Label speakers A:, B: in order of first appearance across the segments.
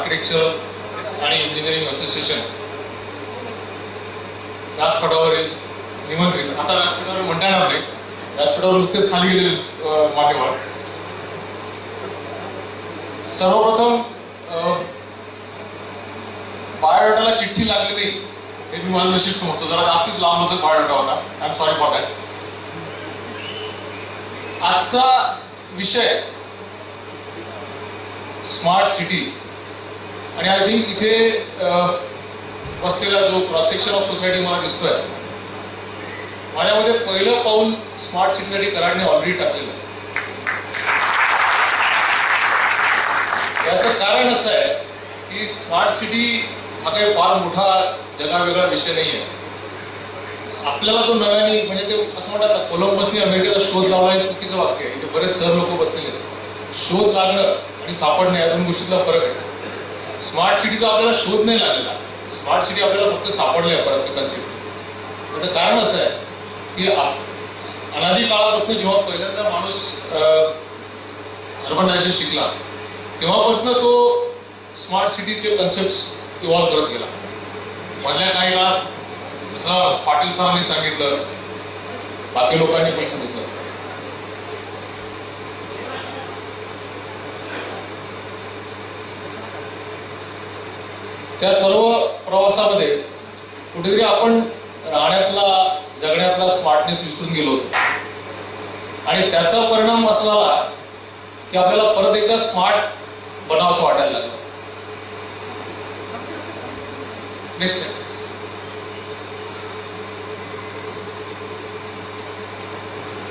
A: Architecture आणि engineering association व्यासपीठावरील निमंत्रित, आता व्यासपीठावर म्हणता येणार नाही, व्यासपीठावर नुकतेच खाली गेलेले मान्यवर, सर्वप्रथम बायोडाटाला चिठ्ठी लागली नाही हे मी मला नशीब समजतो, जरा जास्तीच लांबचा बायोडाटा होता. I am sorry for that. आजचा विषय स्मार्ट सिटी आणि आय थिंक इथे बसलेला जो क्रॉस सेक्शन ऑफ सोसायटी मला दिसतोय, माझ्यामध्ये पहिलं पाऊल स्मार्ट सिटीसाठी कराडने ऑलरेडी टाकलेलं आहे. याचं कारण असं आहे की स्मार्ट सिटी हा काही फार मोठा जगावेगळा विषय नाही आहे. आपल्याला तो नव्याने म्हणजे ते असं म्हणतात ना, कोलंबसने अमेरिकेचा शोध लावला हे चुकीचं वाक्य आहे. इथे बरेच सर लोक बसलेले आहेत. शोध लागणं आणि सापडणं या दोन गोष्टीतला फरक आहे. स्मार्ट सिटीचा आपल्याला शोध नाही लागलेला, स्मार्ट सिटी आपल्याला फक्त सापडले आहे परत कन्सेप्ट. त्याचं कारण असं आहे की अनादी काळापासून जेव्हा पहिल्यांदा माणूस अर्बनायझेशन शिकला तेव्हापासून तो स्मार्ट सिटीचे कन्सेप्ट इव्हॉल्व करत गेला. मधल्या काही काळात जसं पाटील सरांनी सांगितलं, बाकी लोकांनी पण सांगितलं, त्या सर्व प्रवासामध्ये कुठेतरी आपण राहण्यातला जगण्यातला स्मार्टनेस विसरून गेलो होतो आणि त्याचा परिणाम असला की आपल्याला परत एकदा स्मार्ट बनावंसं वाटायला लागलं. नेक्स्ट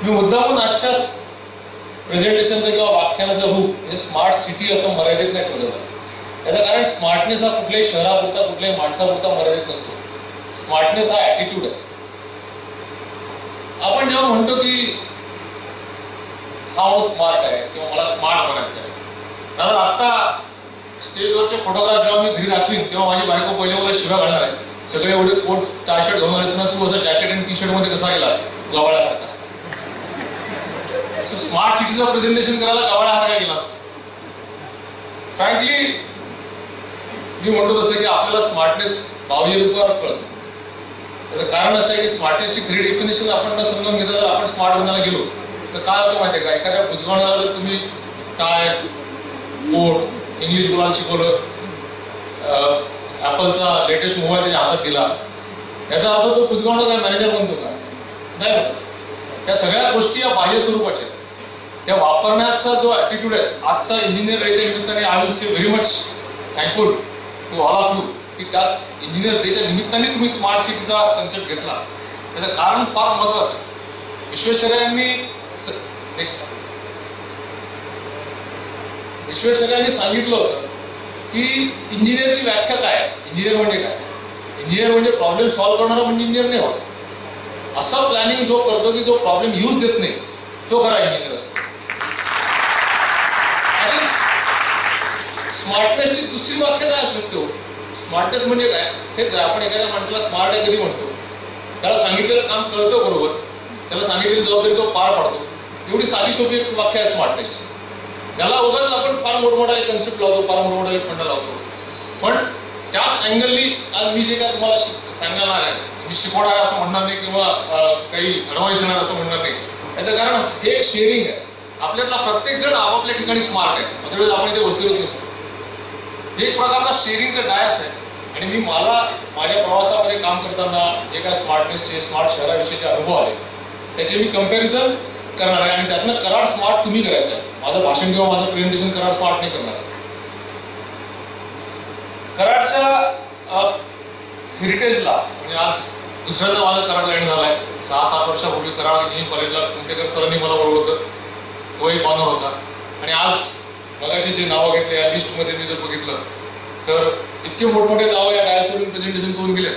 A: मी मुद्दामून आजच्या प्रेझेंटेशनचं किंवा व्याख्यानाचं रूप हे स्मार्ट सिटी असं मर्यादित नाही ठेवलं जातं. याचं कारण स्मार्टनेस हा कुठल्याही शहरापुरता कुठल्याही माणसापुरता मर्यादित नसतो. स्मार्टनेस हा ऍटिट्यूड आहे. आपण जेव्हा म्हणतो की हा माणूस स्मार्ट आहे किंवा मला स्मार्ट बनायचं आहे, तर आता स्टेजवरचे फोटोग्राफ जेव्हा मी घरी दाखवीन तेव्हा माझी बायको पहिले मला शिव्या घालणार आहे. सगळे एवढे कोट टाय शर्ट घालून असताना तू असं जॅकेट आणि टी शर्ट मध्ये कसा गेला गवाळ्यासारखा. सो स्मार्ट सिटीचं प्रेझेंटेशन करायला गवाळ्यासारखा गेला असता. फ्रँकली मी म्हणतो तसं की आपल्याला स्मार्टनेस बाह्य रूपावर कळतं. त्याचं कारण असं आहे की स्मार्टनेसची खरी डेफिनेशन आपण न समजून घेता जर आपण स्मार्ट बनायला गेलो तर काय होतं माहिती आहे का, एखाद्या बुजगावण्याला जर तुम्ही टाय कोट इंग्लिश बोलायला शिकवलं, ॲपलचा लेटेस्ट मोबाईल त्याच्या हातात दिला, याचा अर्थ तो बुजगावणार काय मॅनेजर बनतो का? नाही बनत. त्या सगळ्या गोष्टी या बाह्य स्वरूपाच्या, त्या वापरण्याचा जो ॲटिट्यूड आहे आजचा इंजिनियर डेच्या निमित्ताने I will say very much thankful to all of you की त्या इंजिनियर डेच्या निमित्ताने तुम्ही स्मार्ट सिटीचा कन्सेप्ट घेतला. त्याचं कारण फार महत्वाचं आहे. विश्वेश्वरय्यांनी सांगितलं होतं की इंजिनियरची व्याख्या काय आहे, इंजिनियर म्हणजे काय. इंजिनियर म्हणजे प्रॉब्लेम सॉल्व्ह करणारा म्हणजे इंजिनियर नाही होत. असं प्लॅनिंग जो करतो की जो प्रॉब्लेम यूज देत नाही तो खरा इंजिनियर असतो. आणि स्मार्टनेसची दुसरी व्याख्या काय असू शकते. स्मार्टनेस म्हणजे काय, हेच आहे. आपण एखाद्या माणसाला स्मार्ट आहे कधी म्हणतो, त्याला सांगितलेलं काम कळतं बरोबर, त्याला सांगितलेली जबाबदारी तो पार पाडतो. एवढी साधी सोपी एक व्याख्या आहे स्मार्टनेसची. त्याला उगाच आपण फार मोठमोठाले कन्सेप्ट लावतो, फार मोठमोठाले फंड लावतो. पण त्याच अँगलनी आज मी जे काय तुम्हाला सांगणार आहे, मी शिकवणार आहे असं म्हणणार नाही किंवा काही ॲडवाइस देणार असं म्हणणार नाही. याचं कारण हे एक शेअरिंग आहे. आपल्यातला प्रत्येक जण आपापल्या ठिकाणी स्मार्ट आहे, अदरवाईज आपण इथे बसलेलोच नसतो. एक प्रकारचा शेअरिंगचा डायस आहे. आणि मी मला माझ्या प्रवासामध्ये काम करताना जे काय स्मार्टनेसचे स्मार्ट शहराविषयीचे अनुभव आले त्याचे मी कंपॅरिझन करणार आहे आणि त्यातनं कराड स्मार्ट तुम्ही करायचं आहे. माझं भाषण किंवा माझं प्रेझेंटेशन कराड स्मार्ट नाही करणार. कराडच्या हेरिटेजला म्हणजे आज दुसऱ्यांदा माझं कराड लँड झालाय. 6-7 वर्षापूर्वी कराड इंजिनिअरिंग कॉलेजला कुंटेकर सरांनी मला बोलवलं होतं, तो एक ऑनर होता. आणि आज मगाशी जे नावं घेतले या लिस्टमध्ये मी जर बघितलं तर इतके मोठमोठे नावं या डायसवरून प्रेझेंटेशन करून गेले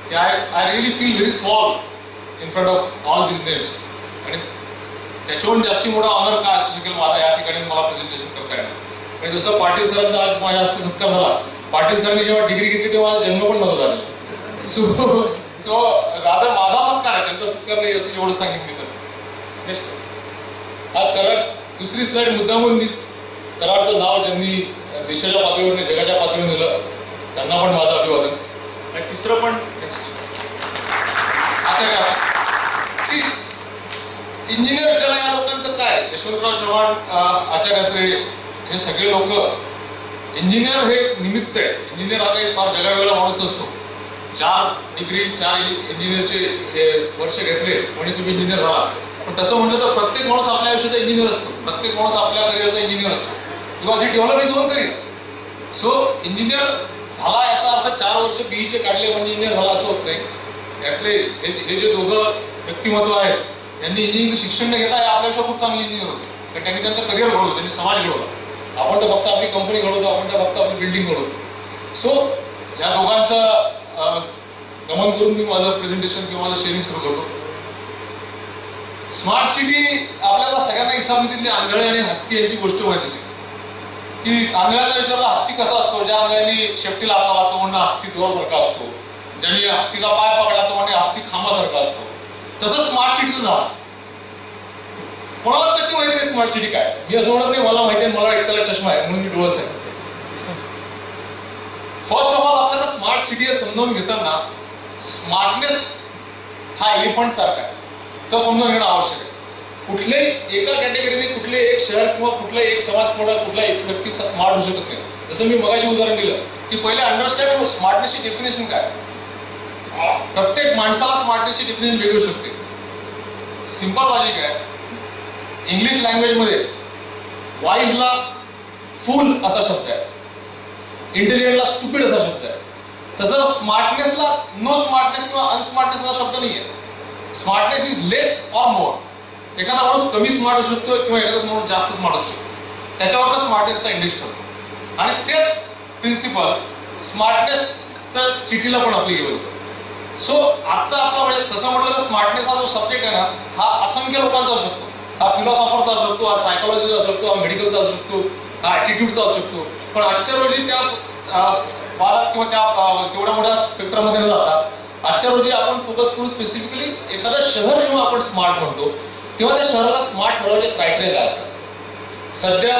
A: की I really feel very small in front of all this names. आणि त्याच्याहून जास्ती मोठा ऑनर काय असू शकेल मला या ठिकाणी मला प्रेझेंटेशन करता येणार. आणि जसं पाटील सरांचा आज माझ्या हस्ते सत्कार झाला, पाटील सरांनी जेव्हा डिग्री घेतली तेव्हा माझा जन्म पण नव्हता झाला. सो रादर माझा सत्कार आहे, त्यांचा सत्कार नाही असं एवढं सांगितलं तर. आज कराड दुसरी स्लाइड मुद्दामून कराडचं नाव ज्यांनी देशाच्या पातळीवर जगाच्या पातळीवर नेलं त्यांना पण माझं अभिवादन. आणि तिसरं पण इंजिनियर ज्याला या लोकांचं काय, यशवंतराव चव्हाण, आचार्य अत्रे, हे सगळे लोक इंजिनियर हे निमित्त आहे. इंजिनियर हा काही फार जगावेगळा माणूस नसतो. 4 डिग्री 4 इंजिनियरचे वर्ष घेतले म्हणजे तुम्ही इंजिनियर झाला. पण तसं म्हटलं तर प्रत्येक माणूस आपल्या आयुष्याचा इंजिनियर असतो, प्रत्येक माणूस आपल्या करिअरचा इंजिनियर असतो, because he develop is on career. So engineer झाला याचा अर्थ 4 वर्ष बीईचे काढले म्हणजे इंजिनियर झाला असं होत नाही. यातले हे जे दोघं व्यक्तिमत्व आहेत त्यांनी इंजिनिअरिंग शिक्षण न घेता आपल्यापेक्षा खूप चांगले इंजिनियर होते, कारण त्यांनी त्यांचं करिअर घडवलं, त्यांनी समाज घडवला. आपण तर फक्त आपली कंपनी घडवतो, आपण तर फक्त आपली बिल्डिंग घडवतो. सो या दोघांचं गमन करून मी माझं प्रेझेंटेशन किंवा माझं शेअरिंग सुरू करतो. स्मार्ट सिटी आपल्याला सगळ्यांना इसामतीतले आंधळे आणि हत्ती यांची गोष्ट माहिती असेल की आंधळ्याला विचारला हत्ती कसा असतो. ज्या आंधळ्यांनी शेपटीला हात लावला तो म्हणजे हत्ती तुरासारखा असतो, ज्यांनी हत्तीचा पाय पकडला तो म्हणजे हत्ती खांबासारखा असतो. तसं स्मार्ट सिटीचं झालं. कोणाला नक्की माहिती नाही स्मार्ट सिटी काय. मी असं म्हणत नाही मला माहिती आहे, मला एकट्याला चष्मा आहे म्हणून मी डोळस आहे. फर्स्ट ऑफ ऑल आपल्याला स्मार्ट सिटी समजावून घेताना स्मार्टनेस हा एलिफंट सारखा आहे, तो समजून घेणं आवश्यक आहे. कुठले एका कॅटेगरीने कुठले एक शहर किंवा कुठला एक समाज किंवा कुठला एक व्यक्ती स्मार्ट होऊ शकत नाही. जसं मी मगाशी उदाहरण दिलं की पहिले अंडरस्टँड स्मार्टनेसची डेफिनेशन काय. प्रत्येक माणसाला स्मार्टनेसची डेफिनेशन वेगळी होऊ शकते. सिंपल लॉजिक आहे. इंग्लिश लँग्वेज मध्ये वाईजला फूल असा शब्द आहे, इंटेलिजंटला स्टुपिड असा शब्द आहे. तसं स्मार्टनेसला नो स्मार्टनेस किंवा अनस्मार्टनेस असा शब्द नाही आहे. Smartness is less or more. एखादा माणूस कमी स्मार्ट असू शकतो किंवा एखादा माणूस जास्त स्मार्ट असू शकतो, त्याच्यावर स्मार्टनेसचा इंडेक्स ठरतो. आणि तेच प्रिन्सिपल स्मार्टनेसच्या सिटीला पण अप्लिकेबल होतं. सो आजचा आपला म्हणजे तसं म्हटलं तर स्मार्टनेस हा जो सब्जेक्ट आहे ना, हा असंख्य लोकांचा असू शकतो. हा फिलॉसॉफरचा असू शकतो, हा सायकोलॉजीचा असू शकतो, हा मेडिकलचा असू शकतो, हा ॲटिट्यूडचा असू शकतो. पण आजच्या रोजी त्या वादात किंवा त्या तेवढ्या मोठ्या स्पेक्ट्रममध्ये न जाता आजच्या रोजी आपण फोकस करून स्पेसिफिकली एखादं शहर जेव्हा आपण स्मार्ट म्हणतो तेव्हा त्या शहराला स्मार्ट ठरवण्याचे क्रायटेरिया काय असतात. सध्या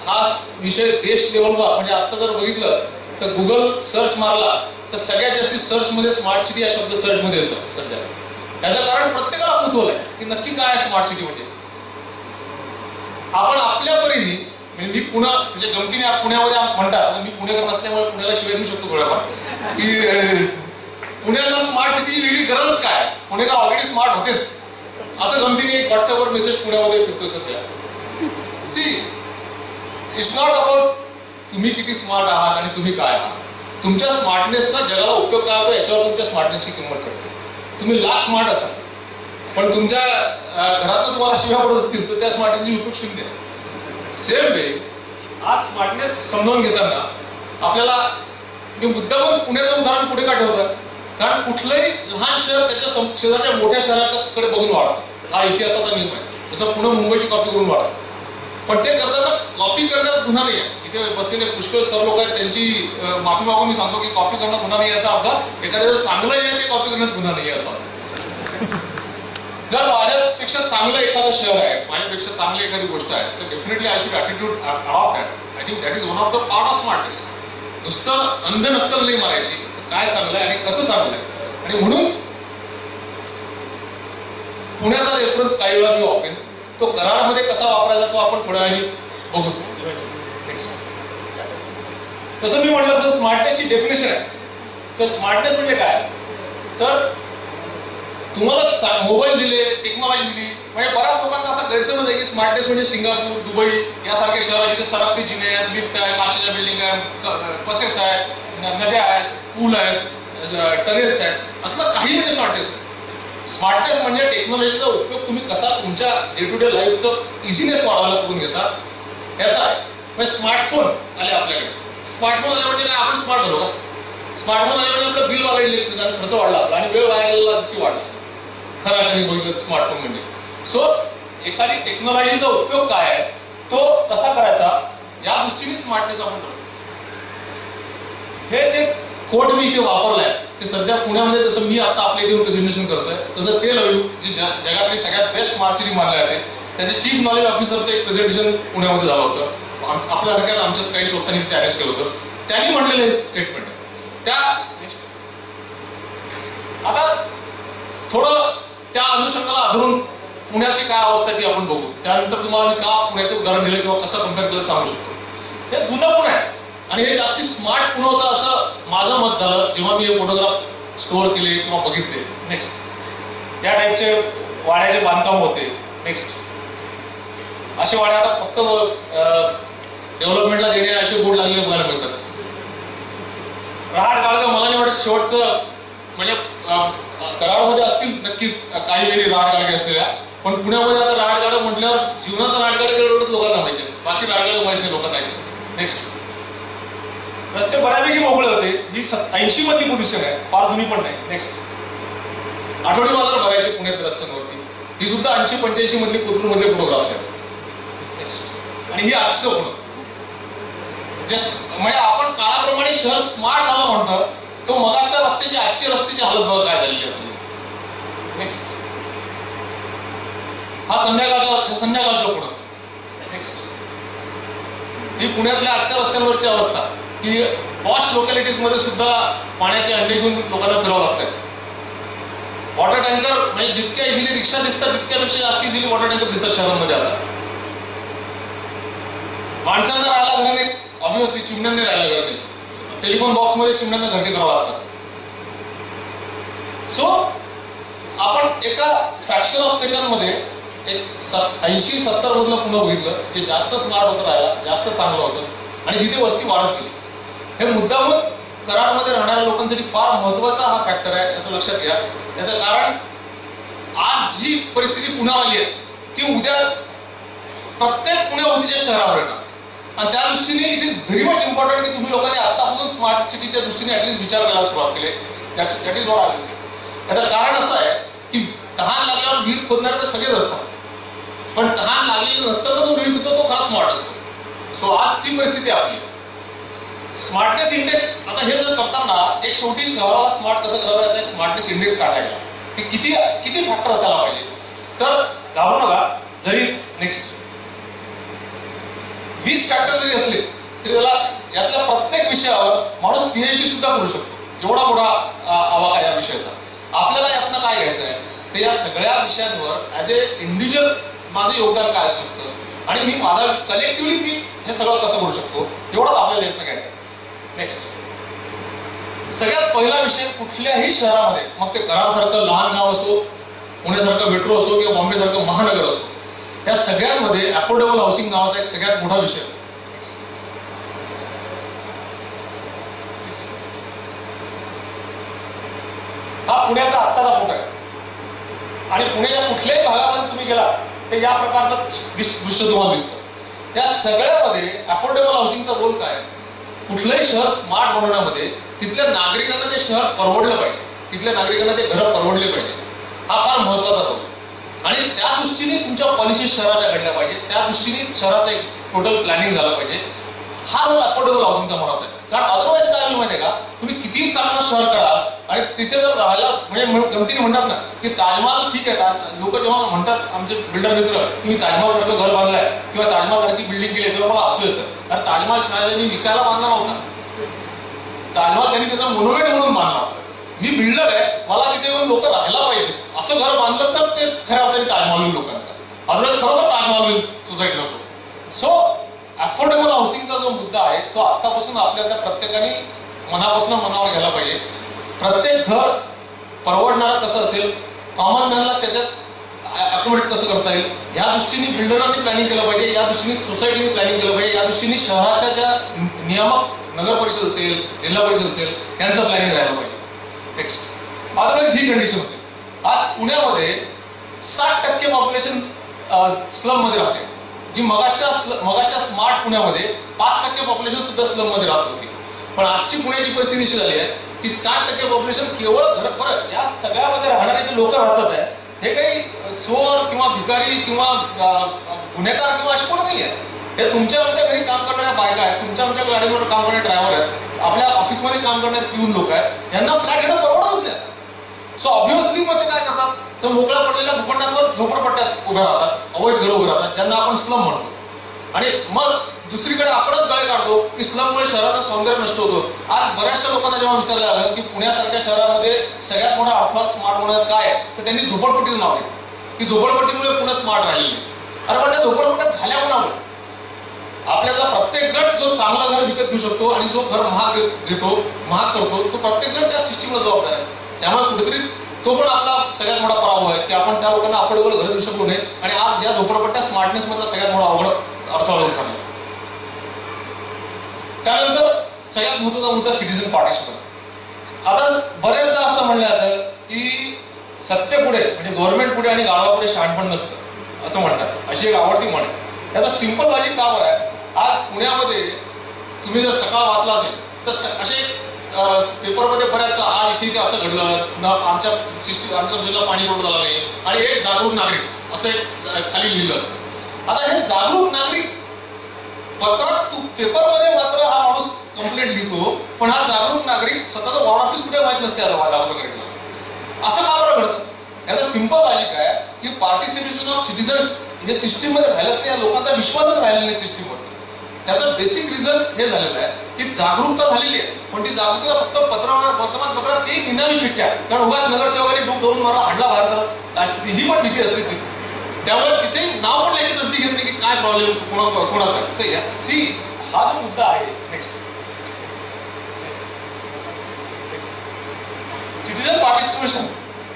A: हा विषय देश लेवलवर म्हणजे आता जर बघितलं तर गुगल सर्च मारला तर सगळ्यात जास्ती सर्च मध्ये स्मार्ट सिटी हा शब्द सर्च मध्ये येतो सध्या. याचं कारण प्रत्येकाला कुतूहल आहे की नक्की काय आहे स्मार्ट सिटी म्हणजे. आपण आपल्या परीने म्हणजे मी म्हणजे गमतीने पुण्यामध्ये म्हणतात, मी पुणेकर नसल्यामुळे पुण्याला शिवाय देऊ शकतो थोड्याफार की पुण्याला स्मार्ट सिटीची वेगळी गरज काय, पुणेकर ऑलरेडी स्मार्ट होतेच असं गमतीने एक व्हॉट्सअपवर मेसेज पुण्यामध्ये फिरतोय सध्या. सी इट्स नॉट अबाउट तुम्ही किती स्मार्ट आहात आणि तुम्ही काय आहात. तुमच्या स्मार्टनेसचा जगाला उपयोग काय होतो याच्यावर तुमच्या स्मार्टनेसची किंमत ठरते. तुम्ही लाख स्मार्ट असाल पण तुमच्या घरातून तुम्हाला शिव्या पडत असतील तर त्या स्मार्टनेसची उपयोग शून्य. सेम वे आज स्मार्टनेस समजावून घेताना आपल्याला मी मुद्दाम पुण्याचं उदाहरण पुढे का ठेवतं, कारण कुठलंही लहान शहर त्याच्या शेजारच्या मोठ्या शहराकडे बघून वाढतं. हा इतिहासाचा नियम आहे. जसं पुणे मुंबईची कॉपी करून वाढतं, पण ते करताना कॉपी करण्यात गुन्हा नाही आहे. इथे बसलेले पुष्कळ सर लोक आहेत, त्यांची माफी मागून मी सांगतो की कॉपी करणं गुन्हा नाही याचा अर्थ एखाद्याला चांगलं आहे ते कॉपी करण्यात गुन्हा नाही असं. जर माझ्यापेक्षा चांगलं एखादं शहर आहे, माझ्यापेक्षा चांगली एखादी गोष्ट आहे तर definitely I should attitude adopt that. I think that is one of the part of smartness. नुसतं अंध नक्कल नाही मारायची, काय चांगलं आहे आणि कसं चांगलं आहे. आणि म्हणून पुण्याचा रेफरन्स काही वेळा मी वापरेन, तो कराडमध्ये कसा वापरायचा तो आपण थोड्या वेळाने बघू. तसं मी म्हटलं तर स्मार्टनेसची डेफिनेशन आहे. तर स्मार्टनेस म्हणजे काय, तर तुम्हाला मोबाईल दिले, टेक्नॉलॉजी दिली, म्हणजे बऱ्याच लोकांना असा गैरसमज आहे की स्मार्टनेस म्हणजे सिंगापूर, दुबई यासारख्या शहर जिथे सरकती जिने आहेत, लिफ्ट आहे, काचेच्या बिल्डिंग आहेत, बसेस आहेत, नद्या आहेत, पूल आहेत, टनेल्स आहेत, असलं काही म्हणजे स्मार्टनेस. स्मार्टनेस म्हणजे टेक्नॉलॉजीचा उपयोग तुम्ही कसा तुमच्या डे टू डे लाईफचं इझिनेस वाढवायला करून घेता याचा आहे. म्हणजे स्मार्टफोन आले आपल्याकडे, स्मार्टफोन आले म्हणजे काय आपण स्मार्ट झालो का. स्मार्टफोन आले म्हणजे आपलं बिल वाढलं, खर्च वाढला आपला आणि वेळ वाया किती वाढला खरं अर्थाने बघितलं स्मार्टफोन म्हणजे. सो एखादी टेक्नॉलॉजीचा उपयोग काय आहे तो कसा करायचा या दृष्टीने स्मार्टनेस आपण करतो. हे जे कोड मी इथे वापरलाय ते सध्या पुण्यामध्ये जसं मी आता आपल्या इथे प्रेझेंटेशन करतोय तसं तेल अवीव जे जगातली सगळ्यात बेस्ट स्मार्ट सिटी मानले जाते त्याचे चीफ नॉलेज ऑफिसरचं एक प्रेझेंटेशन पुण्यामध्ये झालं होतं. आपल्यासारख्या आमच्याच काही संस्थांनी ते अरेस्ट केलं होतं. त्यांनी म्हणलेले स्टेटमेंट त्या आता थोडं त्या अनुषंगाला आधरून पुण्याची काय अवस्था ती आपण बघू. त्यानंतर तुम्हाला मी का पुण्याचं उदाहरण दिलं किंवा कसं कम्पेअर केलं सांगू शकतो. हे जुनं पुणे आहे आणि हे जास्ती स्मार्ट पुणे होतं असं माझं मत झालं जेव्हा मी हे फोटोग्राफ स्टोअर केले किंवा बघितले. नेक्स्ट या टाईपचे वाड्याचे बांधकाम होते. नेक्स्ट असे वाड्या आता फक्त डेव्हलपमेंटला देणे असे बोर्ड लागलेले बघायला मिळतात. रहाट गाळगे मला नाही वाटत शेवटचं म्हणजे कराडमध्ये असतील नक्कीच काही वेळी रहाट गाडगे असलेल्या, पण पुण्यामध्ये आता रहाट गाडग म्हटल्यावर जीवनाचं रहाट गाडगे एवढंच लोकांना माहिती आहे, बाकी रहाट गाडग माहिती नाही लोकांना. नेक्स्ट रस्ते बऱ्यापैकी मोकळे होते. ही 80 मधली पोझिशन आहे, फार जुनी पण नाही. नेक्स्ट आठवडी बाजार भरायचे पुण्यात रस्त्यांवरती, ही सुद्धा 80-85 मधली कोथरूड मधले फोटोग्राफ्स आहेत. नेक्स्ट आणि ही आजचं पुणे जस्ट म्हणजे आपण काळाप्रमाणे शहर स्मार्ट झालं म्हणतो, तो मगाच्या रस्त्याची आजची रस्त्याची हालत बघा काय झालेली आहे. नेक्स्ट हा संध्याकाळचा पुणे. नेक्स्ट ही पुण्यातल्या आजच्या रस्त्यांवरची अवस्था की पॉश लोकॅलिटीज मध्ये सुद्धा पाण्याचे अंडे घेऊन लोकांना फिरावं लागतात. वॉटर टँकर म्हणजे जितक्या इझिली रिक्षा दिसतात तितक्यापेक्षा जास्त इझिली वॉटर टँकर दिसतात शहरांमध्ये. आता माणसांना राहायला घर नाही, ऑब्व्हियसली चिमण्यांनी राहायला घर नाही. टेलिफोन बॉक्स मध्ये चिमण्यांना घरटी करावं लागतात. सो आपण एका फ्रॅक्शन ऑफ सेकंड मध्ये एक 80-70 मधलं पुणे बघितलं ते जास्त स्मार्ट होतं, राहायला जास्त चांगलं होतं आणि तिथे वस्ती वाढत गेली. हे मुद्दामून कराडमध्ये राहणाऱ्या लोकांसाठी फार महत्वाचा हा फॅक्टर आहे, याचं लक्षात घ्या. याचं कारण आज जी परिस्थिती पुण्यावर आली आहे ती उद्या प्रत्येक पुण्याभोवतीच्या शहरावर येणार आणि त्या दृष्टीने it is very much important की तुम्ही लोकांनी आतापासून स्मार्ट सिटीच्या दृष्टीने ऍटलीस्ट विचार करायला सुरुवात केली. That is what I will से. याचं कारण असं आहे की तहान लागल्यावर विहीर खोदणारे तर सगळेच असतात, पण तहान लागलेली नसताना जो विहीर खोदतो तो खरा स्मार्ट असतो. सो आज ती परिस्थिती आपली. स्मार्टनेस इंडेक्स आता हे जर करताना एक शेवटी शहराला स्मार्ट कसं करावं याचा एक स्मार्टनेस इंडेक्स काढायला की किती फॅक्टर असायला पाहिजे. तर घाबरू नका, जरी नेक्स्ट 20 फॅक्टर जरी असले तरी त्याला यातल्या प्रत्येक विषयावर माणूस पीएचडी सुद्धा करू शकतो. एवढा मोठा आवाका या विषयाचा. आपल्याला यातनं काय घ्यायचं आहे ते या सगळ्या विषयांवर ऍज ए इंडिव्हिज्युअल माझं योगदान काय असू शकतं आणि मी माझा कलेक्टिव्हली मी हे सगळं कसं करू शकतो एवढाच आपल्याला यत्न घ्यायचा आहे. नेक्स्ट सगळ्यात पहिला विषय कुठल्याही शहरामध्ये, मग ते कराडसारखं लहान गाव असो, पुण्यासारखं मेट्रो असो किंवा बॉम्बेसारखं महानगर असो, या सगळ्यांमध्ये अफोर्डेबल हाऊसिंग नावाचा एक सगळ्यात मोठा विषय. हा पुण्याचा आत्ताचा फोटो आहे आणि पुण्याच्या कुठल्याही भागामध्ये तुम्ही गेला तर या प्रकारचं दृश्य तुम्हाला दिसतं. या सगळ्यामध्ये अफोर्डेबल हाऊसिंगचा रोल काय? कुठलंही शहर स्मार्ट बनवण्यामध्ये तिथल्या नागरिकांना ते शहर परवडलं पाहिजे, तिथल्या नागरिकांना ते घर परवडले पाहिजे, हा फार महत्वाचा रोल. आणि त्या दृष्टीने तुमच्या पॉलिसी शहराच्या घडल्या पाहिजे, त्या दृष्टीने शहराचं एक टोटल प्लॅनिंग झालं पाहिजे. हा रोल अफोर्डेबल हाऊसिंगचा महत्वाचा आहे. कारण अदरवाईज काय होईल माहिती आहे का, तुम्ही किती चांगलं शहर कराल आणि तिथे जर राहायला म्हणजे गमतीने म्हणतात ना की ताजमहाल ठीक आहे, लोक जेव्हा म्हणतात आमचे बिल्डर मित्र तुम्ही ताजमहाल सारखं घर बांधलंय किंवा ताजमहाल सारखी बिल्डिंग केली तेव्हा मला असू येतं. कारण ताजमहाल शहराने विकायला बांधला नव्हता, ताजमहाल त्यांनी त्याचा मोन्युमेंट म्हणून बांधला होता. मी बिल्डर आहे, मला तिथे येऊन लोक राहायला पाहिजे असं घर बांधलं तर ते खऱ्या अर्थाने ताजमहाल होईल लोकांचा. अदरवाईज खरोखर ताजमहाल होईल सोसायटीला होतो. सो अफोर्डेबल हाऊसिंगचा जो मुद्दा आहे तो आतापासून आपल्याला प्रत्येकाने मनापासून मनावर घ्यायला पाहिजे. प्रत्येक घर परवडणारं कसं असेल, कॉमन मॅनला त्याच्यात अकोमोडेट कसं करता येईल, या दृष्टीने बिल्डरांनी प्लॅनिंग केलं पाहिजे, या दृष्टीने सोसायटीने प्लॅनिंग केलं पाहिजे, या दृष्टीने शहराच्या ज्या नियामक नगर परिषद असेल, जिल्हा परिषद असेल, यांचं प्लॅनिंग राहायला पाहिजे. नेक्स्ट अदरवाईज ही कंडिशन होते. आज पुण्यामध्ये 60% पॉप्युलेशन स्लम मध्ये राहते, जी मगाच्या स्मार्ट पुण्यामध्ये 5% पॉप्युलेशन सुद्धा स्लम मध्ये राहत होती. पण आजची पुण्याची परिस्थिती अशी झाली आहे की 60% पॉप्युलेशन केवळ घर, बरं या सगळ्यामध्ये राहणारे जे लोक राहतात आहे हे काही चोर किंवा भिकारी किंवा गुन्हेगार किंवा असे कोण नाही आहे. हे तुमच्या आमच्या घरी काम करणाऱ्या बायका आहेत, तुमच्या आमच्या गाडीवर काम करणारे ड्रायव्हर आहेत, आपल्या ऑफिसमध्ये काम करणारे पिऊन लोक आहेत, यांना फ्लॅट घेणं परवडतच नाही. सो ऑब्व्हियसली मग ते काय करतात, तर मोकळ्या पडलेल्या भूखंडांवर झोपडपट्ट्यात उभ्या राहतात, अवैध घरं उभे राहतात, ज्यांना आपण स्लम म्हणतो. आणि मग दुसरीकडे आपणच गळे काढतो की स्लममुळे शहराचं सौंदर्य नष्ट होतं. आज बऱ्याचशा लोकांना जेव्हा विचारलं आलं की पुण्यासारख्या शहरामध्ये सगळ्यात मोठा अडथळा स्मार्ट होण्यात काय आहे, तर त्यांनी झोपडपट्टीचं नाव घेतलं की झोपडपट्टीमुळे पुणे स्मार्ट राहिली. अरे पण त्या झोपडपट्ट्यात झाल्या कोणामुळे? आपल्याला प्रत्येक जण जो चांगला घर विकत घेऊ शकतो आणि जो घर महाग घेतो, महाग करतो, तो प्रत्येक जण त्या सिस्टीमला जबाबदार आहे. त्यामुळे कुठेतरी तो पण आपला सगळ्यात मोठा पराभव आहे की आपण त्या लोकांना अफोर्डेबल घर देऊ शकलो नाही. आणि आज या झोपडपट्ट्या स्मार्टनेस मधला सगळ्यात मोठा अवघड अडथळा ठरला. त्यानंतर सगळ्यात महत्वाचा मुद्दा सिटीजन पार्टिसिपेशन. आता बरेचदा असं म्हणलं जातं की सत्य पुढे म्हणजे गव्हर्नमेंट पुढे आणि गाढवापुढे शहाणपण नसतं असं म्हणतात, अशी एक आवडती म्हण आहे. याचा सिंपल लॉजिक का बरं आहे? आज पुण्यामध्ये तुम्ही जर सकाळ वाचला असेल तर असे पेपरमध्ये बऱ्याच आज इथे असं घडलं, आमच्या सोसायटीला पाणी पुरवठा झाला नाही आणि एक जागरूक नागरिक असं एक खाली लिहिलं असतं. आता हे जागरूक नागरिक पत्रात पेपरमध्ये मात्र हा माणूस कंप्लेंट लिहितो, पण हा जागरूक नागरिक स्वतःचं वॉर्ड ऑफिस कुठे माहित नसते असं का बरं घडतं? याचा सिंपल लॉजिक आहे की पार्टिसिपेशन ऑफ सिटीजन्स हे सिस्टीम मध्ये झालंच नाही, या लोकांचा विश्वासच राहिला नाही सिस्टीमवर. त्याचं बेसिक रिझन हे झालेलं आहे की जागरूकता झालेली आहे, पण ती जागरूकता फक्त वर्तमानपत्रात एक निनावी चिठ्ठ्या, कारण उगाच नगरसेवकांनी डूब धरून मला हाडला बाहेर तर ही पण भीती असते ती. त्यामुळे तिथे नाव पण याची तसदी घेत नाही की काय प्रॉब्लेम कोणाचा. तर सी हा जो मुद्दा आहे नेक्स्ट सिटीजन पार्टिसिपेशन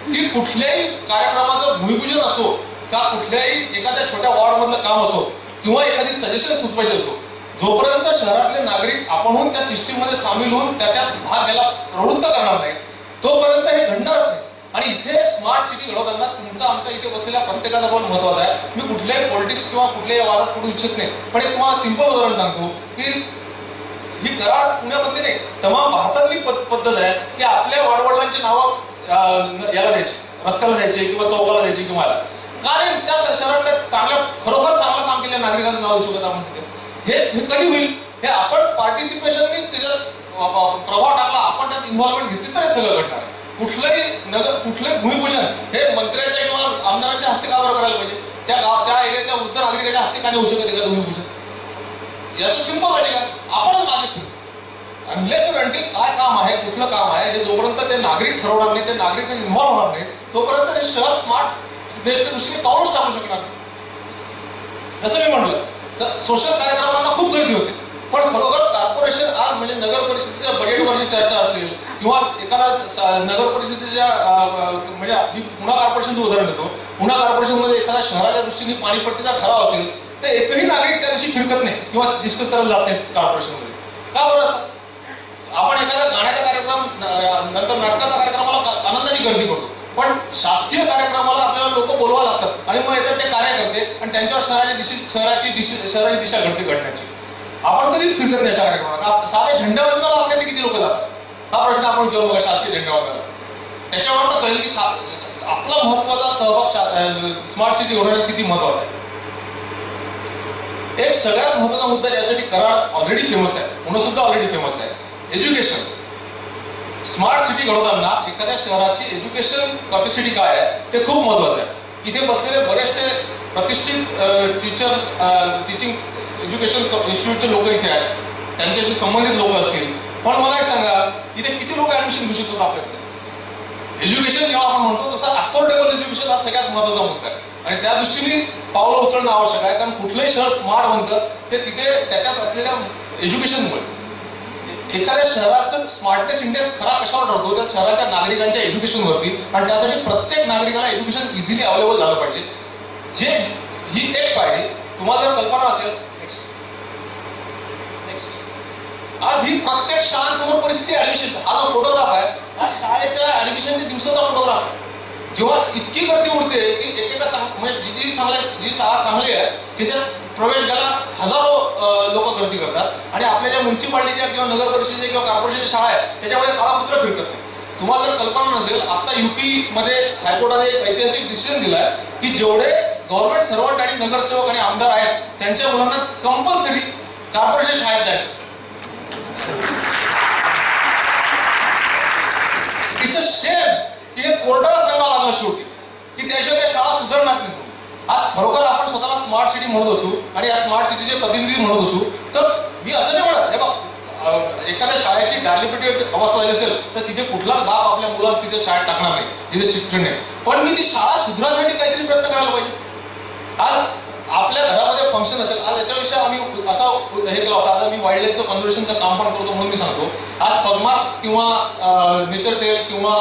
A: की कुठल्याही कार्यक्रमाचं भूमिपूजन असो का कुठल्याही एखाद्या छोट्या वॉर्ड मधलं काम असो किंवा एखादी सजेशन सुचवायची असो, जोपर्यंत शहरातले नागरिक आपणहून त्या सिस्टीम मध्ये सामील होऊन त्याच्यात भाग घ्यायला प्रवृत्त करणार नाही, तोपर्यंत हे घडणारच नाही. आणि इथे स्मार्ट सिटी घडवताना तुमचा आमच्या इथे बसलेल्या प्रत्येकाचा रोल महत्वाचा आहे. मी कुठल्याही पॉलिटिक्स किंवा कुठल्याही वादात पडू इच्छित नाही, पण एक तुम्हाला सिंपल उदाहरण सांगतो की ही कराड पुण्यामध्ये नाही, तमाम भारतातली पद्धत आहे की आपल्या वाडवडिलांची नावं याला द्यायची, रस्त्याला द्यायची किंवा चौकाला द्यायची किंवा का नाही त्या शहरातल्या चांगल्या खरोखर चांगलं काम केलेल्या नागरिकाचं नाव देऊ शकत आपण तिथे. हे कधी होईल? हे आपण पार्टिसिपेशननी त्याच्यात प्रभाव टाकला, आपण त्यात इन्व्हॉल्वमेंट घेतली तर हे सगळं घडणार. कुठलंही भूमिपूजन हे मंत्र्याच्या किंवा आमदारांच्या हस्ते का बरं करायला पाहिजे? त्या एरियातल्या वृद्ध नागरिकांच्या हस्ते का नाही होऊ शकत एखादं भूमिपूजन? याचं सिंपल आहे का आपणच मागे फिरतो. अनलेस अनटिल काय काम आहे, कुठलं काम आहे, हे जोपर्यंत ते नागरिक ठरवणार नाही, ते नागरिक इन्व्हॉल्व होणार नाही, तोपर्यंत ते शहर स्मार्ट देशच्या दृष्टीने पाऊलच टाकू शकणार. जसं मी म्हटलं तर सोशल कार्यक्रमांना खूप गर्दी होते, पण खरोखर कॉर्पोरेशन आज म्हणजे नगर परिषदेच्या बजेटवरची चर्चा असेल किंवा एखादा नगर परिषदेच्या म्हणजे पुणा कॉर्पोरेशनचं उदाहरण देतो, पुणा कॉर्पोरेशनमध्ये एखाद्या शहराच्या दृष्टीने पाणीपट्टीचा ठराव असेल तर एकही नागरिक त्या दिवशी फिरकत नाही किंवा डिस्कस करायला जात नाही कॉर्पोरेशनमध्ये. का बरं असं? आपण एखाद्या गाण्याचा कार्यक्रम नंतर नाटकाचा कार्यक्रमाला आनंदाने गर्दी करतो, पण शासकीय कार्यक्रमाला आपल्याला लोक बोलवा लागतात आणि मग येतात ते कार्यकर्ते आणि त्यांच्यावर शहराची दिशा घडते घडण्याची. आपण कधीच फिरकत नाही अशा कार्यक्रमाला. साध्या झेंडावंदनाला आपल्या किती लोक जातात हा प्रश्न आपण विचारू बघा. शासकीय झेंडावंदनाला त्याच्यावर कळेल की आपला महत्वाचा सहभाग स्मार्ट सिटी होण्यात किती महत्वाचा आहे. एक सगळ्यात महत्वाचा मुद्दा ज्यासाठी कराड ऑलरेडी फेमस आहे, पुणे सुद्धा ऑलरेडी फेमस आहे, एज्युकेशन. स्मार्ट सिटी घडवताना एखाद्या शहराची एज्युकेशन कॅपॅसिटी काय आहे ते खूप महत्वाचं आहे. इथे बसलेले बरेचसे प्रतिष्ठित टीचर्स, टीचिंग एज्युकेशन इन्स्टिट्यूटचे लोक इथे आहेत, त्यांच्याशी संबंधित लोक असतील. पण मला एक सांगा, इथे किती लोक ऍडमिशन घेऊ शकतात आपल्याकडे? एज्युकेशन जेव्हा आपण म्हणतो तसं अफोर्डेबल एज्युकेशन हा सगळ्यात महत्वाचा मुद्दा आहे आणि त्या दृष्टीने पावलं उचलणं आवश्यक आहे. कारण कुठलंही शहर स्मार्ट बनतं ते तिथे त्याच्यात असलेल्या एज्युकेशनमुळे. एखाद्या शहराचं स्मार्टनेस इंडेक्स खरा कशावर ठरतो? त्या शहराच्या नागरिकांच्या एज्युकेशनवरती. आणि त्यासाठी प्रत्येक नागरिकाला एज्युकेशन इझिली अवेलेबल झालं पाहिजे. ही एक पाहिजे. तुम्हाला जर कल्पना असेल, आज ही प्रत्येक शाळांसमोर परिस्थिती ऍडमिशन. हा जो फोटोग्राफ आहे हा शाळेच्या ऍडमिशनच्या दिवसाचा फोटोग्राफ आहे. जेव्हा इतकी गर्दी उडते की एकेका म्हणजे जी शाळा चांगली आहे त्याच्यात प्रवेश घ्यायला हजारो लोक गर्दी करतात आणि आपल्या ज्या म्युन्सिपालिटीच्या किंवा नगर परिषदेच्या किंवा कॉर्पोरेशनच्या शाळा आहेत त्याच्यामध्ये काळाकुत्र फिरकत नाही. तुम्हाला जर कल्पना नसेल, आता युपी मध्ये हायकोर्टाने एक ऐतिहासिक डिसिजन दिलाय की जेवढे गव्हर्नमेंट सर्वंट आणि नगरसेवक आणि आमदार आहेत त्यांच्या मुलांना कंपल्सरी कॉर्पोरेशन शाळेत जायचं. इट्स अ शेम की हे कोर्टाला सांगावं लागलं शेवटी आज खरोखर आपण स्वतःला स्मार्ट सिटी म्हणत असू आणि या स्मार्ट सिटीचे प्रतिनिधी म्हणत असू, तर मी असं नाही म्हणत, हे बघ एखाद्या शाळेची डायलिबिटेड अवस्था झाली असेल तर तिथे कुठला बाप आपल्या मुलाला तिथे शाळेत टाकणार नाही, तिथे शिक्षण नाही. पण मी ती शाळा सुधारण्यासाठी काहीतरी प्रयत्न करायला पाहिजे. आज आपल्या घरामध्ये फंक्शन असेल, आज याच्याविषयी आम्ही असा हे केला होता. आता मी वाईल्ड लाईफचं कन्झर्वेशनचं काम पण करतो म्हणून मी सांगतो, आज पगमार्क्स किंवा नेचर टेल किंवा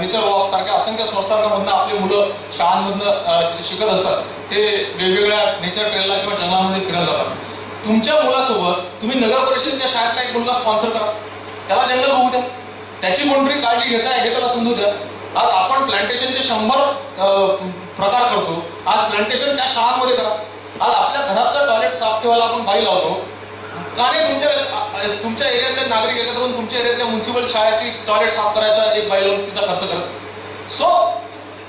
A: नेचर वॉक सारख्या असंख्य संस्थांमधनं आपली मुलं शाळांमधनं शिकत असतात. ते वेगवेगळ्या नेचर टेलला किंवा जंगलामध्ये फिरायला जातात. तुमच्या मुलासोबत तुम्ही नगर परिषदेच्या शाळेतला एक मुलगा स्पॉन्सर करा, त्याला जंगल बघू द्या, त्याची कोणतरी काळजी घेताय हे त्याला समजू द्या. आज आपण प्लांटेशनचे 100 प्रकार करतो, आज प्लांटेशन त्या शाळांमध्ये करा. आज आपल्या घरातलं टॉयलेट साफ ठेवायला आपण बाई लावतो, का नाही तुमच्या एरियातले नागरिक एकत्र होऊन तुमच्या एरियातल्या म्युन्सिपल शाळेची टॉयलेट साफ करायचा एक बाई लावून तिचा खर्च करत. सो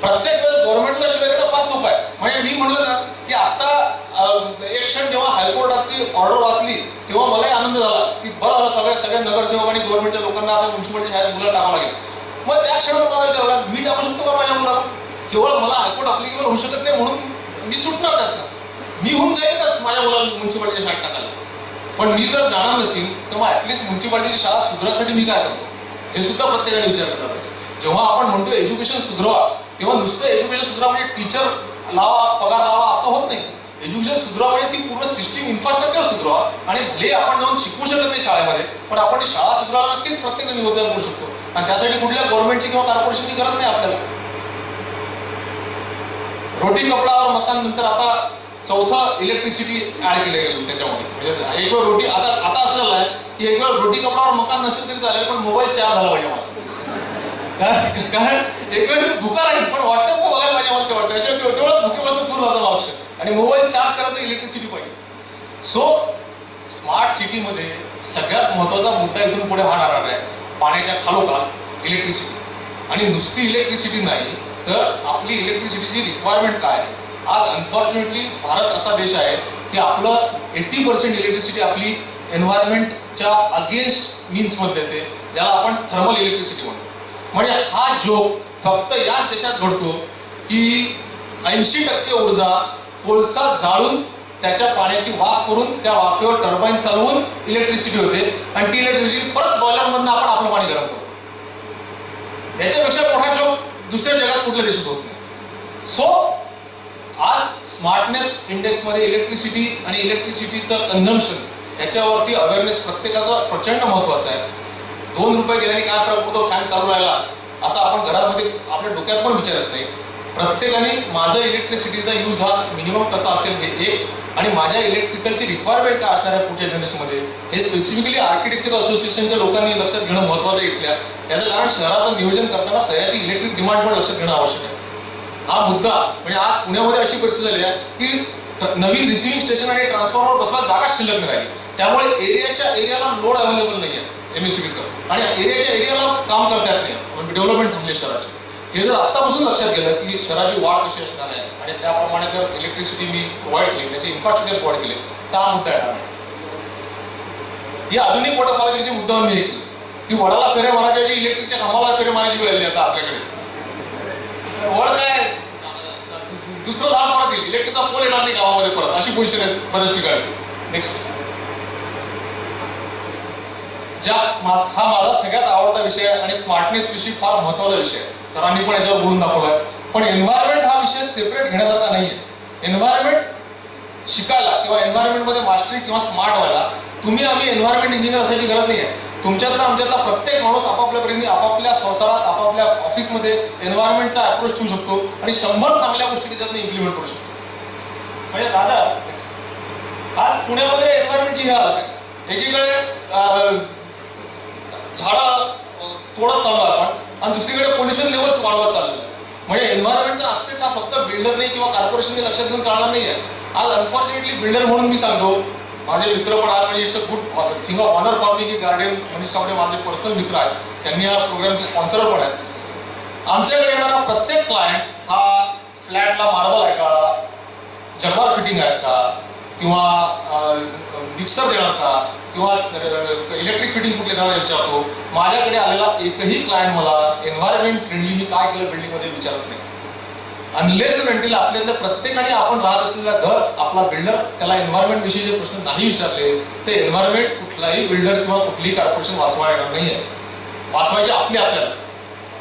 A: प्रत्येक वेळेस गव्हर्नमेंटला शिवाय देणं फार सोपं आहे. म्हणजे मी म्हणलं ना की आता एक क्षण जेव्हा हायकोर्टाची ऑर्डर वाचली तेव्हा मलाही आनंद झाला की बरं झालं, सगळ्या नगरसेवक आणि गव्हर्नमेंटच्या लोकांना आता म्युन्सिपल शाळेत मुलं टाकावं लागेल. मग त्या क्षणात मला विचारलं, मी टाकू शकतो का माझ्या मुलाला? केवळ मला हायकोर्ट अप्लिकेबल होऊ शकत नाही म्हणून मी सुटणार त्यातनं, मी होऊन जाईलच माझ्या मुलाला म्युन्सिपालिटीच्या शाळेत टाकायला. पण मी जर जाणार नसेल तर मग ऍटलिस्ट म्युन्सिपालिटीची शाळा सुधारण्यासाठी मी काय करतो हे सुद्धा प्रत्येकाने विचार करतात. जेव्हा आपण म्हणतो एज्युकेशन सुधारवा, तेव्हा नुसतं एज्युकेशन सुधारा म्हणजे टीचर लावा, पगार लावा असं होत नाही. एज्युकेशन सुधारवा म्हणजे ती पूर्ण सिस्टीम इन्फ्रास्ट्रक्चर सुधारवा. आणि भले आपण जाऊन शिकू शकत नाही शाळेमध्ये, पण आपण ती शाळा सुधारायला नक्कीच प्रत्येक जण योगदान करू शकतो. आणि त्यासाठी कुठल्या गव्हर्नमेंटची किंवा कॉर्पोरेशनची गरज नाही आपल्याला. रोटी कपडा और मकान नंतर आता चौथा इलेक्ट्रिसिटी ऍड केलं गेलं त्याच्यामध्ये. म्हणजे एक वेळ रोटी आता असं झालं आहे की एक वेळ रोटी कपडा और मकान नसेल तरी चालेल, पण मोबाईल चार्ज झाला पाहिजे मला. कारण एक वेळ भुका राहील पण व्हॉट्सअप बघायला पाहिजे मला ते वाटतं. त्याशिवाय तेवढं भुकेपासून दूर जातं लक्ष. आणि मोबाईल चार्ज करायला इलेक्ट्रिसिटी पाहिजे. सो स्मार्ट सिटीमध्ये सगळ्यात महत्वाचा मुद्दा इथून पुढे हा राहणार आहे पाण्याच्या खालोखाल इलेक्ट्रिसिटी. आणि नुसती इलेक्ट्रिसिटी नाही तर आपली इलेक्ट्रिसिटीची रिक्वायरमेंट काय आहे. आज अनफॉर्च्युनेटली भारत असा देश आहे की आपलं 80% इलेक्ट्रिसिटी आपली एन्व्हायरमेंटच्या अगेन्स्ट मीन्समध्ये येते, ज्याला आपण थर्मल इलेक्ट्रिसिटी म्हणतो. म्हणजे हा जोक फक्त याच देशात घडतो की 80% ऊर्जा कोळसा जाळून त्याच्या पाण्याची वाफ करून त्या वाफेवर टर्बाईन चालवून इलेक्ट्रिसिटी होते आणि ती इलेक्ट्रिसिटी परत बॉयलरमधून आपण आपलं पाणी गरम करतो. याच्यापेक्षा मोठा जोक दुसऱ्या जगात कुठल्या देशात होत नाही. सो आज स्मार्टनेस इंडेक्समध्ये इलेक्ट्रिसिटी आणि इलेक्ट्रिसिटीचं कन्झम्पशन याच्यावरती अवेअरनेस प्रत्येकाचं प्रचंड महत्वाचं आहे. 2 रुपये गेल्याने काय फरक पडतो फॅन चालू राहिला असं आपण घरामध्ये आपल्या डोक्यात पण विचारत नाही. प्रत्येकाने माझं इलेक्ट्रिसिटीचा यूज हा मिनिमम कसा असेल हे एक, आणि माझ्या इलेक्ट्रिकलची रिक्वायरमेंट काय असणार आहे पुढच्या जनरेशनमध्ये हे स्पेसिफिकली आर्किटेक्चर असोसिएशनच्या लोकांनी लक्षात घेणं महत्वाचं आहे इथल्या. याचं कारण शहराचं नियोजन करताना शहराची इलेक्ट्रिक डिमांड पण लक्षात घेणं आवश्यक आहे. हा मुद्दा म्हणजे आज पुण्यामध्ये अशी परिस्थिती झाली आहे की नवीन रिसिव्हिंग स्टेशन आणि ट्रान्सफॉर्मर बसवायला जागाच शिल्लक नाही राहिली. त्यामुळे एरियाला लोड अवेलेबल नाही आहे एमएससीबीचं, आणि एरियाला काम करता येत नाही, डेव्हलपमेंट थांबले शहराचे. हे जर आत्तापासून लक्षात गेलं की शहराची वाढ कशी असणार आहे आणि त्याप्रमाणे जर इलेक्ट्रिसिटी मी प्रोव्हाइड केली, त्याचे इन्फ्रास्ट्रक्चर प्रोव्हाइड केले तर हा मुद्दा येणार नाही. ही आधुनिक वटसावित्रीची मुद्दा मी ऐकली की वडाला फेरे मारायची इलेक्ट्रिकच्या खांबाला फेरे मारायची वेळ आली आता आपल्याकडे. वड काय दुसरं झाड परत येईल, इलेक्ट्रिकचा पोल येणार नाही गावामध्ये परत, अशी पोझिशन आहे बऱ्याच ठिकाणी. नेक्स्ट हा माझा सगळ्यात आवडता विषय आहे आणि स्मार्टनेस विषयी फार महत्वाचा विषय आहे. सरांनी पण याच्यावर बोलून दाखवलाय. पण एन्व्हायरमेंट हा विषय सेपरेट घेण्यासारखा नाहीये. एन्व्हायरमेंट शिकायला किंवा एन्व्हायरमेंटमध्ये मास्टरी किंवा स्मार्ट व्हायला तुम्ही आम्ही एन्व्हायरमेंट इंजिनियर असायची गरज नाही आहे. तुमच्यातला आमच्यातला प्रत्येक माणूस आपापल्यापर्यंत आपापल्या संसारात आपापल्या ऑफिसमध्ये एन्व्हायरमेंटचा अप्रोच ठेवू शकतो आणि 100 चांगल्या गोष्टी त्याच्यातून इम्प्लिमेंट करू शकतो. म्हणजे दादा आज पुण्यामध्ये एन्व्हायरमेंटची ही हालत आहे. एकीकडे झाडं तोडत चाललो आपण आणि दुसरीकडे पोल्युशन लेवल्स वाढवत चाललेलं आहे. म्हणजे एन्व्हायरमेंटचा आस्पेक्ट हा फक्त बिल्डरने किंवा कॉर्पोरेशनने लक्षात घेऊन चालणार नाही आहे. आज अनफॉर्च्युनेटली बिल्डर म्हणून मी सांगतो, माझे मित्र पण आज म्हणजे it's a good thing of honour for me की गार्डियन मनीष सावडे माझे पर्सनल मित्र आहेत, त्यांनी या प्रोग्रामचे स्पॉन्सर पण आहेत. आमच्याकडे येणारा प्रत्येक क्लायंट हा फ्लॅटला मार्बल आहे का, जब्बार फिटिंग आहे का, किंवा मिक्सर देणार का, किंवा इलेक्ट्रिक फिटिंग कुठले देणार विचारतो. माझ्याकडे आलेला एकही क्लायंट मला एन्व्हायरमेंट फ्रेंडली मी काय केलं बिल्डिंगमध्ये विचारत नाही. अनलेस अँटिल आपल्यातल्या प्रत्येकाने आपण राहत असलेला घर, आपला बिल्डर त्याला एन्व्हायरमेंट विषयीचे प्रश्न नाही विचारले, ते एन्व्हायरमेंट कुठलाही बिल्डर किंवा कुठलीही कॉर्पोरेशन वाचवा येणार नाहीये. वाचवायचे आपल्याला.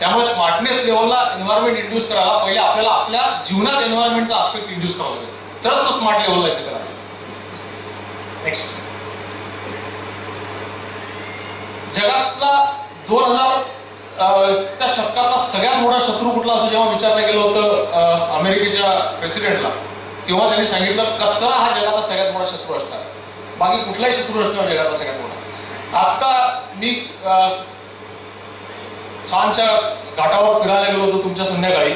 A: त्यामुळे स्मार्टनेस लेवलला एन्व्हायरमेंट इंड्यूस करायला पहिले आपल्याला आपल्या जीवनात एन्व्हायरमेंटचा आस्पेक्ट इंड्यूस करावा लागेल, तरच तो स्मार्ट लेवलला येते करा. नेक्स्ट, जगातला 2000 च्या शतकातला सगळ्यात मोठा शत्रू कुठला असं जेव्हा विचारलं गेलं होतं अमेरिकेच्या प्रेसिडेंटला, तेव्हा त्यांनी सांगितलं कचरा हा जगाचा सगळ्यात मोठा शत्रू असणार, बाकी कुठलाही शत्रू असणार जगाचा सगळ्यात मोठा. आता मी छानशा घाटावर फिरायला गेलो होतो तुमच्या संध्याकाळी.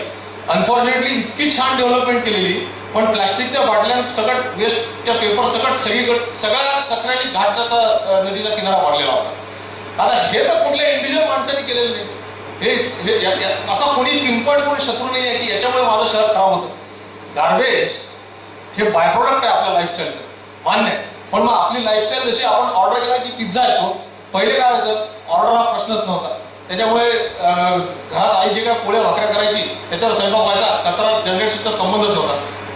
A: अनफॉर्च्युनेटली इतकी छान डेव्हलपमेंट केलेली, पण प्लॅस्टिकच्या बाटल्या सकट, वेस्टच्या पेपर सकट सगळ्या कचऱ्याने घाटाचा नदीचा किनारा भरलेला होता. आता हे तर कुठल्या इंडिव्हिज्युअल माणसाने केलेलं नाही. हे असा कोणी पिनपॉइंट कोणी शत्रू नाही आहे की याच्यामुळे माझं शहर खराब होतं. गार्बेज हे बाय प्रोडक्ट आहे आपल्या लाईफस्टाईलचं, मान्य आहे. पण मग आपली लाईफस्टाईल जशी आपण ऑर्डर केला की पिझ्झा येतो, पहिले काय व्हायचं, ऑर्डर हा प्रश्नच नव्हता. त्याच्यामुळे घरात आई जे काय पोळ्या भाकऱ्या करायची त्याच्यावर स्वयंपाक व्हायचा, कचरा जनरेशनचा संबंधच नव्हता.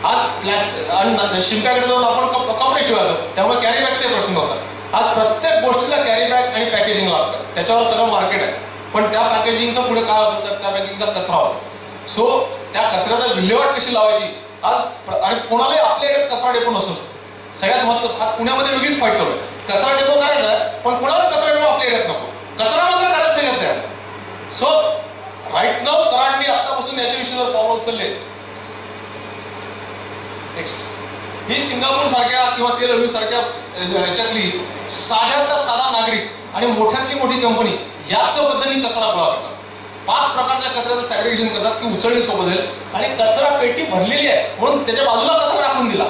A: आज प्लॅस्टिक आणि शिंप्याकडे जाऊन आपण कपडे शिवायचो, त्यामुळे कॅरी बॅगचा प्रश्न नव्हता. आज प्रत्येक गोष्टीला कॅरी बॅग आणि पॅकेजिंग लागतं, त्याच्यावर सगळं मार्केट आहे. पण त्या पॅकेजिंगचं पुढे काय होतं तर त्या पॅकेजिंगचा कचरा होतो. सो त्या कचऱ्याचा विल्हेवाट कशी लावायची आज, आणि कोणालाही आपल्या एरियात कचरा डेपो नसतो. सगळ्यात महत्त्वाचं आज पुण्यामध्ये वेगळीच फाईट चालू आहे. कचरा डेपो करायचा आहे पण कोणालाच कचरा डेपो आपल्या एरियात नको, कचरा मात्र करायला सगळ्यात तयार. सो राईट नाव कराडने आतापासून याच्याविषयी जर पावलं उचलले. नेक्स्ट, ही सिंगापूर सारख्या किंवा तेल अवीव सारख्या याच्यातली साध्यातला साधा नागरिक आणि मोठ्यातली मोठी कंपनी याच पद्धतीने कचरा गोळा करतात. 5 प्रकारच्या कचऱ्याचं सॅग्रिगेशन करतात की उचलणे सोबत आहे, आणि कचरा पेटी भरलेली आहे म्हणून त्याच्या बाजूला कचरा राखून दिला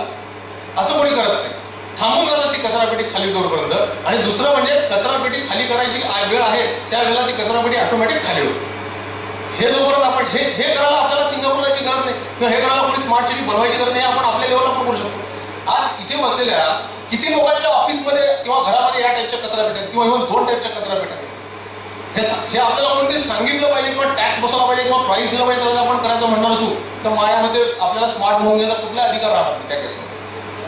A: असं कोणी करत नाही. थांबून जातात ती कचरा पेटी खाली करूपर्यंत. आणि दुसरं म्हणजे कचरा पेटी खाली करायची वेळ आहे त्या वेळेला ती कचरा पेटी ऑटोमॅटिक खाली होते. हे जोपर्यंत आपण हे करायला आपल्याला सिंगापूर जायची गरज नाही किंवा हे करायला कोणी स्मार्ट सिटी बनवायची गरज नाही, आपण आपल्या लेवलला पण करू शकतो. आज इथे बसलेल्या किती लोकांच्या ऑफिसमध्ये किंवा घरामध्ये या टाईपच्या कचरा पेट्या किंवा इव्हन 2 टाईपच्या कचरा पेट्या, हे आपल्याला कोणतरी सांगितलं पाहिजे किंवा टॅक्स बसवला पाहिजे किंवा प्राईस दिला पाहिजे तर आपण करायचं म्हणणार असू तर मायामध्ये आपल्याला स्मार्ट म्हणून घ्यायचा कुठला अधिकार राहणार नाही त्या केसमध्ये.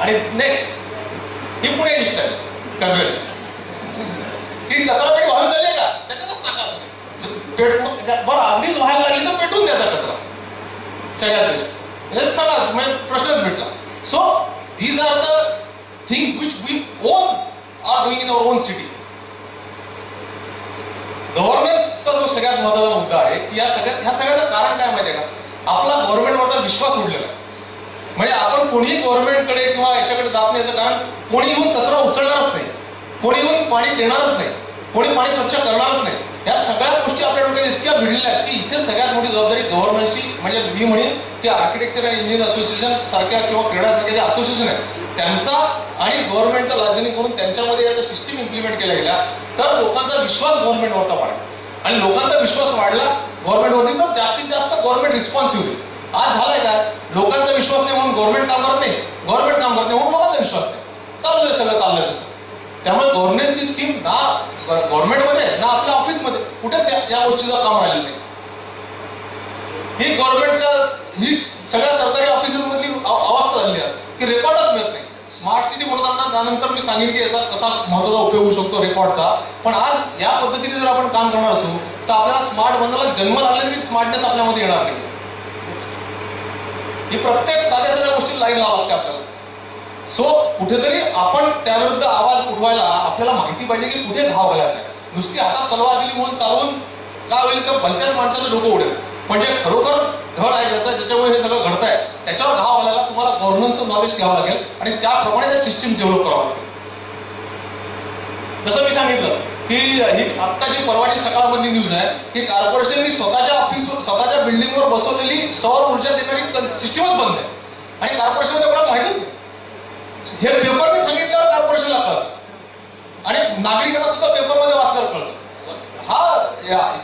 A: आणि नेक्स्ट, ही पुण्याची स्टाईल कचऱ्याची की कचरा पेटी वाहून झाली का त्याच्यातच टाका, बरं अगदीच व्हायला लागली तर पेटून द्यायचा कचरा सगळ्यात बेस्ट, सगळा म्हणजे प्रश्नच भेटला. So these are the things which we own are doing in our own city. गव्हर्नन्सचा जो सगळ्यात महत्त्वाचा मुद्दा आहे की ह्या सगळ्याचं कारण काय माहिती आहे का, आपला गव्हर्नमेंटवरचा विश्वास उडलेला आहे. म्हणजे आपण कोणीही गव्हर्नमेंटकडे किंवा याच्याकडे जात नाही याचं कारण कोणी येऊन कचरा उचलणारच नाही, कोणी येऊन पाणी देणारच नाही, कोणी पाणी स्वच्छ करणारच नाही. या सगळ्या गोष्टी आपल्या डोक्यात इतक्या भिडलेल्या आहेत की इथे सगळ्यात मोठी जबाबदारी गव्हर्नमेंटची, म्हणजे मी म्हणेन की आर्किटेक्चर अँड इंजिनियर असोसिएशन सारख्या किंवा क्रीडासारख्या जे असोसिएशन आहेत त्यांचा आणि गव्हर्नमेंटचा लाचणी करून त्यांच्यामध्ये या सिस्टीम इम्प्लिमेंट केल्या गेल्या तर लोकांचा विश्वास गव्हर्नमेंटवरचा वाढला. आणि लोकांचा विश्वास वाढला गव्हर्नमेंटवरती तर जास्तीत जास्त गव्हर्नमेंट रिस्पॉन्सिव्ह होईल. आज झालाय काय, लोकांचा विश्वास नाही म्हणून गव्हर्नमेंट काम करत नाही, गव्हर्नमेंट काम करत नाही म्हणून लोकांचा विश्वास नाही, चालू आहे सगळं चाललंय कसं. त्यामुळे गव्हर्नन्सची स्कीम ना गव्हर्नमेंटमध्ये ना आपल्या ऑफिसमध्ये कुठेच या गोष्टीचं काम राहिलेलं नाही. ही गव्हर्नमेंटच्या ही सगळ्या सरकारी ऑफिसेस मधली अवस्था झाली आहे की रेकॉर्डच मिळत नाही. स्मार्ट सिटी बनवताना त्यानंतर मी सांगेन की याचा कसा महत्त्वाचा उपयोग होऊ शकतो रेकॉर्डचा. पण आज या पद्धतीने जर आपण काम करणार असू तर आपल्याला स्मार्ट बनवायला जन्म लागल्याने स्मार्टनेस आपल्यामध्ये येणार नाही. ही प्रत्येक साध्या साध्या गोष्टी लाईन लावावं लागते आपल्याला. सो कुठेतरी आपण त्याविरुद्ध आवाज उठवायला आपल्याला माहिती पाहिजे की कुठे घाव घालायचा आहे. नुसती हातात तलवार दिली म्हणून चालवून काय होईल तर भलत्याच माणसाचं डोकं उडेल. म्हणजे खरोखर धड आहे ज्याच्यामुळे हे सगळं घडत आहे त्याच्यावर घाव घालायला तुम्हाला गव्हर्नन्सचं नॉलेज घ्यावं लागेल आणि त्याप्रमाणे त्या सिस्टीम डेव्हलप करावं लागेल. जसं मी सांगितलं की ही आत्ताची परवाची सकाळमधली न्यूज आहे की कॉर्पोरेशननी स्वतःच्या बिल्डिंगवर बसवलेली सौर ऊर्जा देणारी सिस्टीमच बंद आहे आणि कॉर्पोरेशनमध्ये एवढं माहितीच नाही. हे पेपरने सांगितल्यावर कॉर्पोरेशनला कळतं आणि नागरिकांना सुद्धा पेपरमध्ये वाचल्यावर कळतं.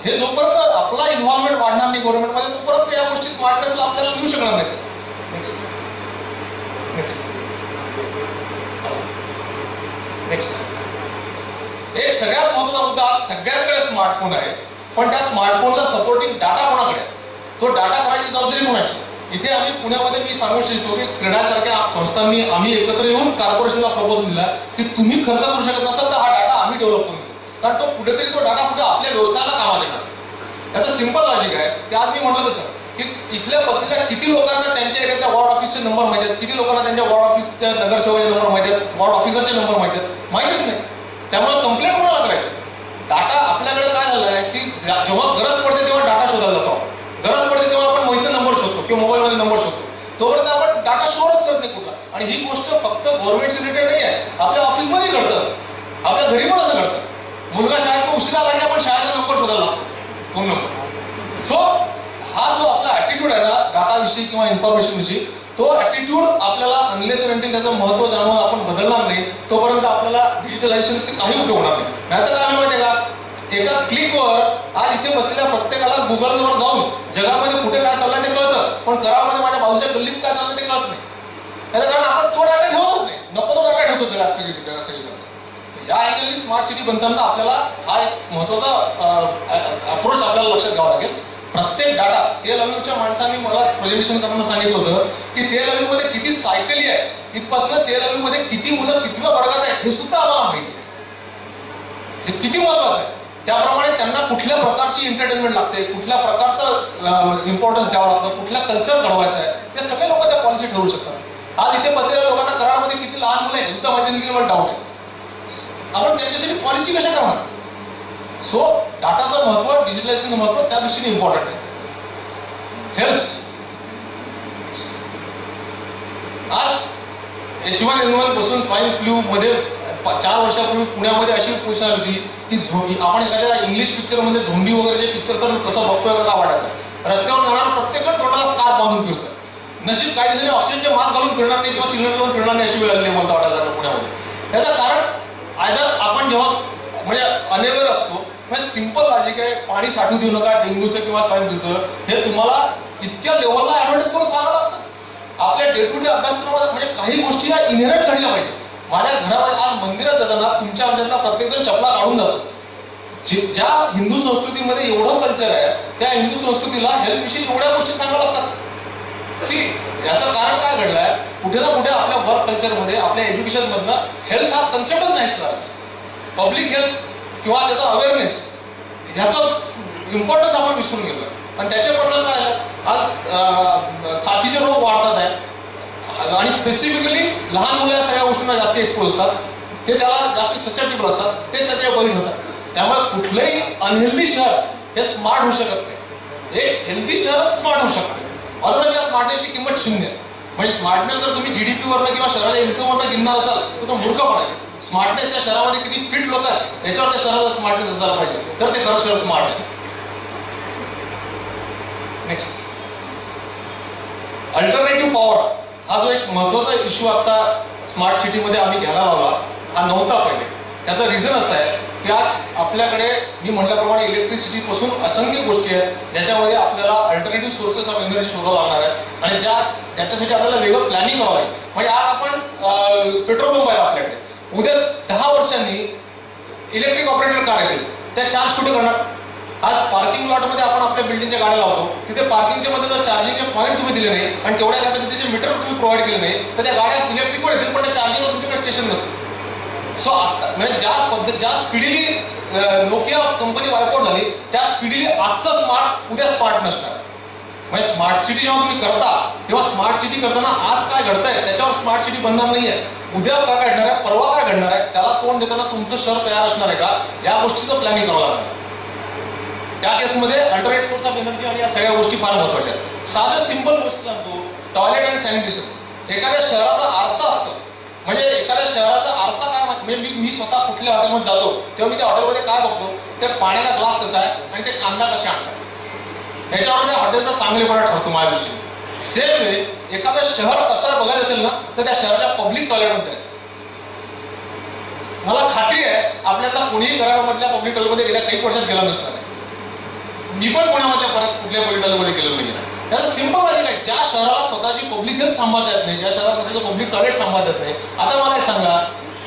A: हे जोपर्यंत आपला इन्व्हॉल्वमेंट वाढणार नाही गव्हर्नमेंटमध्ये तोपर्यंत या गोष्टी स्मार्टनेसला आपल्याला मिळू शकणार नाही. एक सगळ्यात महत्त्वाचा मुद्दा, आज सगळ्यांकडे स्मार्टफोन आहे पण त्या स्मार्टफोनला सपोर्टिंग डाटा कोणाकडे आहे, तो डाटा करायची जबाबदारी कोणाची. इथे आम्ही पुण्यामध्ये मी सांगू इच्छितो की क्रीडासारख्या संस्थांनी आम्ही एकत्र येऊन कॉर्पोरेशनला प्रपोजल दिला की तुम्ही खर्च करू शकत नसाल तर हा डाटा आम्ही डेव्हलप करून देऊ, कारण तो कुठेतरी तो डाटा कुठे आपल्या व्यवसायाला कामात येणार. याचं सिंपल लॉजिक आहे की आज मी म्हटलं तसं की इथल्या बसलेल्या किती लोकांना त्यांच्या एखाद्या वॉर्ड ऑफिसचे नंबर माहिती आहेत, किती लोकांना त्यांच्या वॉर्ड ऑफिसच्या नगरसेवकाचे नंबर माहिती आहेत, वॉर्ड ऑफिसरचे नंबर माहिती आहेत, माहितीच नाही. त्यामुळे कंप्लेंट कोणाला करायची? डाटा आपल्याकडे काय झालं आहे की जेव्हा गरज पडते तेव्हा डाटा शोधायला जातो, गरज पडते तेव्हा आपण माहिती नंबर शोधतो किंवा मोबाईलमध्ये नंबर शोधतो, तोपर्यंत आपण डाटा स्टोअरच करत नाही कुठला. आणि ही गोष्ट फक्त गव्हर्नमेंटशी रिलेटेड नाही आहे, आपल्या ऑफिसमध्ये घडतं असं, आपल्या घरी पण असं घडतं. मुलगा शाळेत उशिरा आला की आपण शाळेचा नंबर शोधायला लागतो, फोन नंबर. सो हा जो आपला ऍटिट्यूड आहे ना डाटाविषयी किंवा इन्फॉर्मेशन विषयी, तो ऍटिट्यूड आपल्याला अनलेस अनटिल त्याचं महत्व जाणून आपण बदलणार नाही तोपर्यंत आपल्याला डिजिटलायझेशनचे काही उपयोग होणार नाही. नाहीतर काय माहिती आहे का, एका क्लिकवर आज इथे बसलेल्या प्रत्येकाला गुगलवर जाऊन जगामध्ये कुठे काय चाललंय ते कळतं, पण कराडमध्ये माझ्या बाजूच्या गल्लीत काय चाललं ते कळत नाही. त्याचं कारण आपण तो डाटा ठेवतच नाही, नको तो डाटा ठेवतो जगात सगळीकडे. या अँगलनी स्मार्ट सिटी बनताना आपल्याला हा एक महत्वाचा अप्रोच आपल्याला लक्षात घ्यावा लागेल. प्रत्येक डाटा तेल अवीवच्या माणसांनी मला प्रेझेंटेशन करताना सांगितलं होतं की तेल अवीवमध्ये किती सायकली आहे, इथपासून तेल अवीवमध्ये किती मुलं कितव्या वर्गात आहे हे सुद्धा आम्हाला माहिती आहे. हे किती महत्वाचं आहे. त्याप्रमाणे त्यांना कुठल्या प्रकारची एंटरटेनमेंट लागते, कुठल्या प्रकारचं इम्पॉर्टन्स द्यावं लागतं, कुठल्या कल्चर घडवायचं आहे, ते सगळे लोक त्या पॉलिसी ठरवू शकतात. आज इथे बसलेल्या लोकांना कराडमध्ये किती लहान मुलं आहे सुद्धा माहिती नाही, मला डाऊट आहे. आपण त्यांच्यासाठी पॉलिसी कशा करणार? सो डाटाचं महत्व, डिजिटलायझेशनचं महत्व त्या दृष्टीने इम्पॉर्टंट आहे. हेल्थ, आज H1N1 पासून स्वाईन फ्लू मध्ये 4 वर्षापूर्वी पुण्यामध्ये अशी पोझिशन होती की आपण एखाद्या इंग्लिश पिक्चरमध्ये झोंबी वगैरे जे पिक्चर तर कसं बघतोय का वाटायचं. रस्त्यावर जाणार प्रत्यक्ष तोंडाला स्कार्फ बांधून फिरतं. नशीब काही दिवसांनी ऑक्सिजनचे मास्क घालून फिरणार नाही किंवा सिलेंडर लावून फिरणार नाही अशी वेळ आली मला वाटायचं पुण्यामध्ये. त्याचं कारण आयदर आपण जेव्हा म्हणजे अनेवेर असतो, म्हणजे सिंपल लॉजिक आहे, पाणी साठू देऊ नका डेंग्यूचं किंवा स्वाईन फ्लूचं, हे तुम्हाला इतक्या लेवलला ऍडव्हान्स करून सांगावं लागतं. आपल्या डे टू डे अभ्यासक्रमात म्हणजे काही गोष्टी या इनहेरंट घडल्या पाहिजे. माझ्या घरामध्ये आज मंदिरात जाताना तुमच्या आमच्यातला प्रत्येक जण चपला काढून जातो. ज्या हिंदू संस्कृतीमध्ये एवढं कल्चर आहे त्या हिंदू संस्कृतीला हेल्थ विषयी एवढ्या गोष्टी सांगाव्या लागतात. सी याचं कारण काय घडलंय, कुठे ना कुठे आपल्या वर्क कल्चरमध्ये आपल्या एज्युकेशन मधनं हेल्थ हा कन्सेप्टच नाही सर. पब्लिक हेल्थ किंवा त्याचा अवेअरनेस ह्याचा इम्पॉर्टन्स आपण विसरून गेलो. आणि त्याच्या परिणाम काय, आज साथीचे रोग वाढतात आहेत आणि स्पेसिफिकली लहान मुलं या सगळ्या गोष्टींना जास्त एक्सपोज असतात, ते त्याला जास्त ससेप्टेबल असतात, ते त्याच्या बळी होतात. त्यामुळे कुठलंही अनहेल्दी शहर हे स्मार्ट होऊ शकत नाही. एक हेल्दी शहरच स्मार्ट होऊ शकते, अदरवाईज या स्मार्टनेसची किंमत शून्य. म्हणजे स्मार्टनेस जर तुम्ही GDP वरनं किंवा शहराच्या इन्कमवरनं गिनणार असाल तर तो मूर्खपणा आहे. स्मार्टनेस त्या शहरामध्ये किती फिट लोक आहेत याच्यावर त्या शहराचा स्मार्टनेस असायला पाहिजे, तर ते खरं शहर स्मार्ट आहे. नेक्स्ट, अल्टरनेटिव्ह पॉवर हा जो एक महत्वाचा इश्यू आता स्मार्ट सिटीमध्ये आम्ही घ्यायला लावला, हा नव्हता पहिले. त्याचं रिझन असं आहे की आज आपल्याकडे मी म्हटल्याप्रमाणे इलेक्ट्रिसिटी पासून असंख्य गोष्टी आहेत ज्याच्यामध्ये आपल्याला अल्टरनेटिव्ह सोर्सेस ऑफ एनर्जी शोधावं लागणार आहेत आणि ज्याच्यासाठी आपल्याला वेगळं प्लॅनिंग करावं लागेल. म्हणजे आज आपण पेट्रोल पंप आहे आपल्याकडे, उद्या 10 वर्षांनी इलेक्ट्रिक ऑपरेटेड कार येतील, त्या चार्ज कुठे करणार? आज पार्किंग लॉटमध्ये आपण आपल्या बिल्डिंगच्या गाड्या लावतो, तिथे पार्किंगच्या मध्ये जर चार्जिंगचे पॉईंट तुम्ही दिले नाही आणि तेवढ्या कॅपॅसिटीचे मीटर तुम्ही प्रोव्हाइड केले नाही तर त्या गाड्या इलेक्ट्रिकवर येतील पण त्या चार्जिंगला तुमच्याकडे स्टेशन नसतं. सो आता म्हणजे ज्या स्पीडीली नोकिया कंपनी वायपआउट झाली त्या स्पीडीली आजचं स्मार्ट उद्या स्मार्ट नसणार. म्हणजे स्मार्ट सिटी जेव्हा तुम्ही करता तेव्हा स्मार्ट सिटी करताना आज काय घडतंय त्याच्यावर स्मार्ट सिटी बनणार नाहीये. उद्या काय घडणार आहे, परवा काय घडणार आहे, त्याला तोंड देताना तुमचं शहर तयार असणार आहे का, या गोष्टीचं प्लॅनिंग करावं लागणार. त्या केसमध्ये अल्टरनेट सोर्स ऑफ एनर्जी आणि या सगळ्या गोष्टी फार महत्वाच्या आहेत. साधं सिंपल गोष्ट सांगतो, टॉयलेट अँड सॅनिटेशन. एखाद्या शहराचा आरसा असतो, म्हणजे एखाद्या शहराचा आरसा काय म्हणजे मी स्वतः कुठल्या हॉटेलमध्ये जातो तेव्हा मी त्या हॉटेलमध्ये काय बघतो, ते पाण्याचा ग्लास कसा आहे आणि ते कांदा कसे आणतात याच्यावर त्या हॉटेलचा चांगलेपणा ठरतो माझ्या दृष्टीने. सेम वे एखादं शहर कसं बघायचं असेल ना तर त्या शहराच्या पब्लिक टॉयलेटमध्ये जायचं. मला खात्री आहे आपल्याला कोणीही कराडमधल्या पब्लिक टॉयलेटमध्ये गेल्या काही वर्षात गेला नसणार आहे. मी पण पुण्यामधल्या परत कुठल्या पब्लिक टॉयलेटमध्ये गेलो नाही. त्याचं सिंपल आहे काय, ज्या शहराला स्वतःची पब्लिक हेल्थ सांभाळता येत नाही, ज्या शहराला स्वतःचं पब्लिक टॉयलेट सांभाळता येत नाही. आता मला एक सांगा,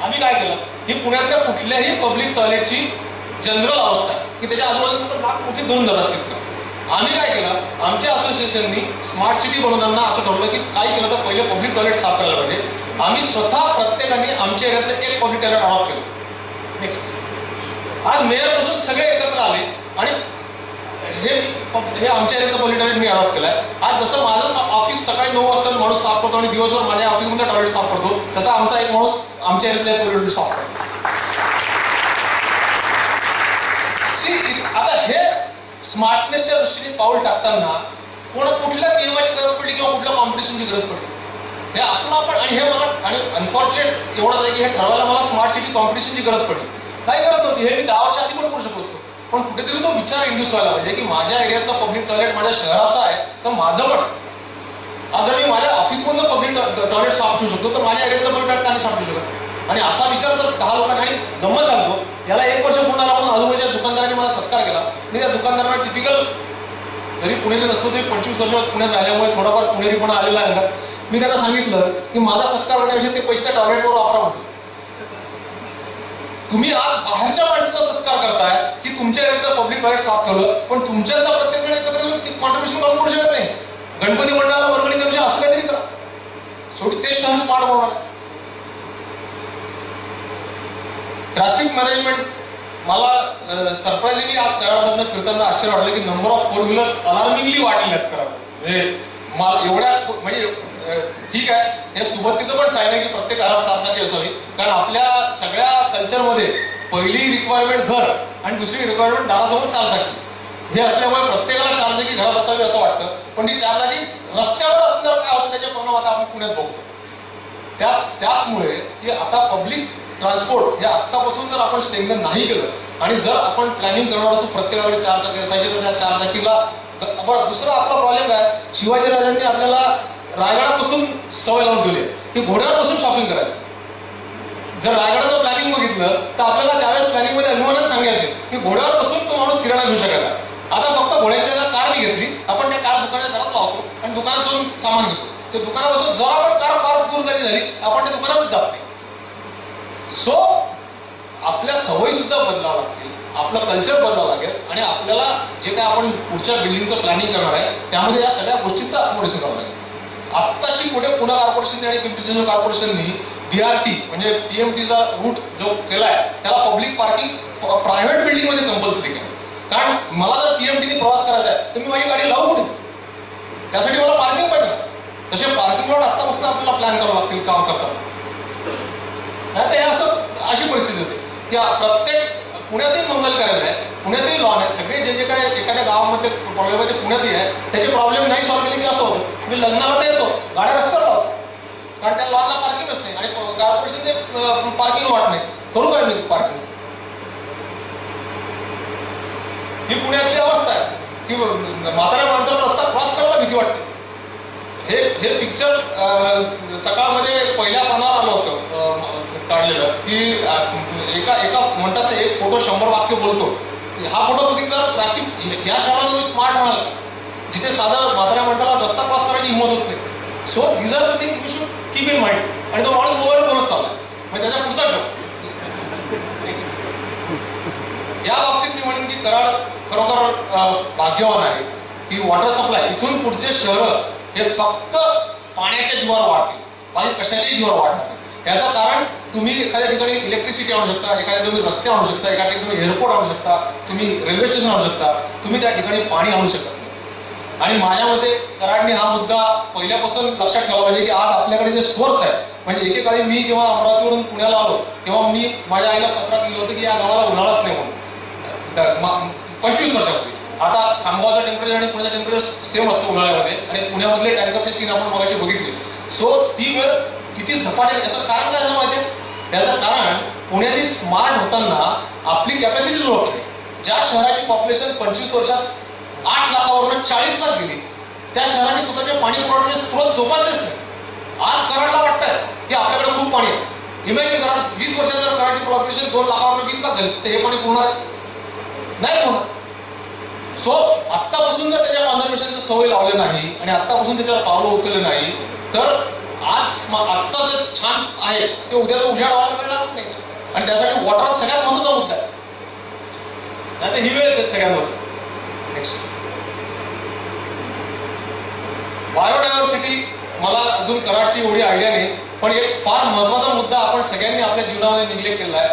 A: आम्ही काय केलं, ही पुण्यातल्या कुठल्याही पब्लिक टॉयलेटची जनरल अवस्था आहे की त्याच्या आजूबाजूला लाख कोटी धरून जातात तिथं. आम्ही काय केलं, आमच्या असोसिएशननी स्मार्ट सिटी बनवताना असं ठरवलं की काय केलं तर पहिले पब्लिक टॉयलेट साफ करायला पाहिजे. आम्ही स्वतः प्रत्येकाने आमच्या एरियातलं एक पब्लिक टॉयलेट अडॉप्ट केलं. नेक्स्ट, आज मेयरपासून सगळे एकत्र आले आणि हे आमच्या एरियातलं पब्लिक टॉयलेट मी अडॉप्ट केलाय. आज जसं माझं ऑफिस सकाळी 9 वाजता माणूस साफ करतो आणि दिवसभर माझ्या ऑफिसमध्ये टॉयलेट साफ करतो, तसा आमचा एक माणूस आमच्या एरियातल्या पब्लिक टॉयलेट साफ करतो. आता हे स्मार्टनेसच्या दृष्टीने पाऊल टाकताना कुठल्या नियमाची गरज पडली किंवा कुठल्या कॉम्पिटिशनची गरज पडली हे आपलं आपण, आणि हे मला, आणि अनफॉर्च्युनेट एवढंच आहे की हे ठरवायला मला स्मार्ट सिटी कॉम्पिटिशनची गरज पडली. काही गरज नव्हती, हे मी 10 वर्ष आधी पण करू शकलो असतो. पण कुठेतरी तो विचार इंड्यूस व्हायला पाहिजे की माझ्या एरियातलं पब्लिक टॉयलेट माझ्या शहराचं आहे, तर माझं पण आज जर मी माझ्या ऑफिसमधलं पब्लिक टॉयलेट साफ ठेवू शकतो तर माझ्या एरियातलं पब्लिक टॉयलेट का नाही साफ ठेवू शकत. आणि असा विचार जर 10 लोकांनी, आणि गंमत सांगतो, याला 1 वर्ष पूर्ण राहून आजूबाजूच्या दुकानदारांनी माझा सत्कार केला. मी त्या दुकानदारांना टिपिकल, जरी पुण्याचे नसतो तरी 25 वर्ष पुण्यात राहिल्यामुळे थोडाफार पुणेरीपणा आलेला आहे. मी त्यांना सांगितलं की माझा सत्कार करण्याविषयी ते पैसे त्या टॉयलेटवर वापरा म्हटलं. तुम्ही आज बाहेरच्या माणसाचा सत्कार करताय की तुमच्या एरियातलं पब्लिक टॉयलेट साफ ठेवलं, पण तुमच्यातला प्रत्येक जण एकत्र येऊन कॉन्ट्रीब्युशन करू शकत नाही. गणपती मंडळाला वर्गणी त्याविषयी असं काहीतरी करा. शेवटी ते शहर स्मार्ट बनवणार. ट्रॅफिक मॅनेजमेंट, मला सरप्राइझिंगली आज कराडमधनं फिरताना आश्चर्य वाटलं की नंबर ऑफ 4 व्हीलर्स अलार्मिंगली वाढलेले आहेत कराड. म्हणजे मला एवढ्या, म्हणजे ठीक आहे, हे सुबत्तीचं पण साईन आहे की प्रत्येक घरात 4 चाकी असावी. कारण आपल्या सगळ्या कल्चरमध्ये पहिली रिक्वायरमेंट घर आणि दुसरी रिक्वायरमेंट दारासमोर 4 चाकी हे असल्यामुळे प्रत्येकाला 4 चाकी घरात असावी असं वाटतं. पण ती 4 चाकी रस्त्यावर असल्यावर काय होतं त्याचे परिणाम आता आपण पुण्यात बघतो. त्याचमुळे की आता पब्लिक ट्रान्सपोर्ट हे आत्तापासून जर आपण स्ट्रेंथन नाही केलं आणि जर आपण प्लॅनिंग करणार असू प्रत्येकाकडे 4 चाकी असायचे तर त्या 4 चाकीला. बरं, दुसरा आपला प्रॉब्लेम काय, शिवाजी राजांनी आपल्याला रायगडापासून सवय लावून ठेवली की घोड्यावर बसून शॉपिंग करायचं. जर रायगडाचं प्लॅनिंग बघितलं तर आपल्याला त्यावेळेस प्लॅनिंग मध्ये अभिमानात सांगायचे की घोड्यावर बसून तो माणूस किराणा घेऊ शकायचा. आता फक्त घोड्याची कार मी घेतली, आपण त्या कार दुकानाच्या घरात लावतो आणि दुकानात जाऊन सामान घेतो. ते दुकानापासून जर आपण कार फार दूर जरी झाली आपण त्या दुकानातच जात नाही. सो आपल्या सवयी सुद्धा बदलावं लागतील, आपलं कल्चर बदलावं लागेल आणि आपल्याला जे काय आपण पुढच्या बिल्डिंगचं प्लॅनिंग करणार आहे त्यामध्ये या सगळ्या गोष्टींचं अकोमोडेशन करावं लागेल. आत्ताशी पुढे पुणे कॉर्पोरेशनने आणि पिंपरी चिंचवड कॉर्पोरेशननी BRT म्हणजे PMTचा रूट जो केलाय त्याला पब्लिक पार्किंग प्रायव्हेट बिल्डिंगमध्ये कंपल्सरी केलं. कारण मला जर PMTने प्रवास करायचा आहे तर मी माझी गाडी लावू कुठे, त्यासाठी मला पार्किंग पाहिजे. तसे पार्किंग लॉट आत्तापासून आपल्याला प्लॅन करावं लागतील काम करताना. हे असं अशी परिस्थिती होते की प्रत्येक पुण्यातील मंगल कार्यालय आहे, पुण्यातील लॉन आहे, सगळे जे काय एखाद्या गावामध्ये प्रॉब्लेम आहे ते पुण्यातही आहे. त्याचे प्रॉब्लेम नाही सॉल्व्ह केले की असं होतं मी लग्नाला तर येतो गाड्या रस्त्यावर लावतो कारण त्या लॉनला पार्किंग असते आणि कॉर्पोरेशनने पार्किंग लॉट नाही. करू काय मी पार्किंग? ही पुण्यातली अवस्था आहे की म्हाताऱ्या माणसाला रस्ता क्रॉस करायला भीती वाटते. हे पिक्चर सकाळमध्ये पहिल्या पानावर आलं होतं काढलेलं की एका म्हणतात एक फोटो 100 वाक्य बोलतो. हा फोटो बघितला ट्रॅफिक या शहरात तुम्ही स्मार्ट म्हणाल जिथे साधा म्हाताऱ्या माणसाला रस्ता क्रॉस करायची हिंमत होत नाही. So these are the things we should keep in mind. आणि तो माणूस मोबाईल बोलत चालला म्हणजे त्याच्या पुढचा जॉब. या बाबतीत मी म्हणेन की कराड खरोखर भाग्यवान आहे की वॉटर सप्लाय इथून पुढचे शहर हे फक्त पाण्याच्या जीवावर वाढतील, बाकी कशाच्याही जीवावर वाढणार नाही. याचं कारण तुम्ही एखाद्या ठिकाणी इलेक्ट्रिसिटी आणू शकता, एखाद्या तुम्ही रस्ते आणू शकता, एखाद्या ठिकाणी तुम्ही एअरपोर्ट आणू शकता, तुम्ही रेल्वे स्टेशन आणू शकता, तुम्ही त्या ठिकाणी पाणी आणू शकत नाही. आणि माझ्या मते कराडने हा मुद्दा पहिल्यापासून लक्षात ठेवला पाहिजे की आज आपल्याकडे जे सोर्स आहे, म्हणजे एकेकाळी मी जेव्हा अमरावतीवरून पुण्याला आलो तेव्हा मी माझ्या आईला पत्रात लिहिलं होतं की या गावाला उन्हाळाच नाही म्हणून 25 वर्षापूर्वी. आता खामगावचं टेम्परेचर आणि पुण्याचं टेम्परेचर सेम असतं उन्हाळ्यामध्ये आणि पुण्यामधले टँकरचे सीन आपण मगाशी बघितले. सो ती वेळ किती झपाट्याने, याचं कारण काय झालं माहिती आहे? याचं कारण पुण्याने स्मार्ट होताना आपली कॅपॅसिटी लो होते. ज्या शहराची पॉप्युलेशन 25 वर्षात 8 लाखावरून 40 लाख गेली त्या शहराने स्वतःच्या पाणी पुरवठ्याचे स्रोत जोपासलेच नाही. आज कराडला वाटतंय की आपल्याकडे खूप पाणी आहे. इमॅजिन करा 20 वर्षात जर कराडची पॉप्युलेशन 2 लाखावरून 20 लाख झाली तर हे पाणी पुरणार नाही होणार. सो आत्तापासून जर त्याच्या कॉन्झर्वेशनची सवय लावली नाही आणि आत्तापासून त्याच्यावर पावलं उचलले नाही तर आजचा जे छान आहे ते उद्या तो उजाड व्हायला मिळणार नाही. आणि त्यासाठी वॉटर सगळ्यात महत्त्वाचा मुद्दा आहे. नाही तर ही वेळ येते सगळ्यांवर. नेक्स्ट अनफॉर्च्युनेटली मला अजून कराडची एवढी आयडिया नाही, पण एक फार महत्वाचा मुद्दा आपण सगळ्यांनी आपल्या जीवनामध्ये निग्लेक्ट केला आहे.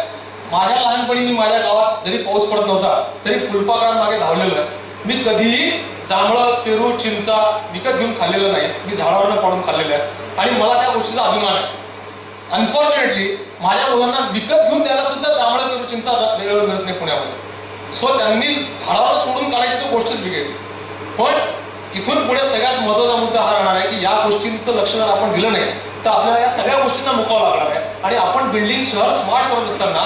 A: माझ्या लहानपणी मी माझ्या गावात जरी पाऊस पडत नव्हता तरी फुलपाखरांमागे धावलेलो आहे. मी कधीही जांभळं, पेरू, चिंचा विकत घेऊन खाल्लेलं नाही, मी झाडावरनं पाडून खाल्लेलं आहे आणि मला त्या गोष्टीचा अभिमान आहे. अनफॉर्च्युनेटली माझ्या मुलांना विकत घेऊन द्यायला सुद्धा जांभळं, पेरू, चिंचा वेगवेगळं मिळत नाही पुण्यामध्ये. सो त्यांनी झाडावर तोडून काढायची तो गोष्टच बिघडली. पण इथून पुढे सगळ्यात महत्वाचा मुद्दा हा राहणार आहे की या गोष्टींचं लक्ष जर आपण दिलं नाही तर आपल्याला या सगळ्या गोष्टींना मुकावं लागणार आहे. आणि आपण बिल्डिंग, शहर स्मार्ट करत असताना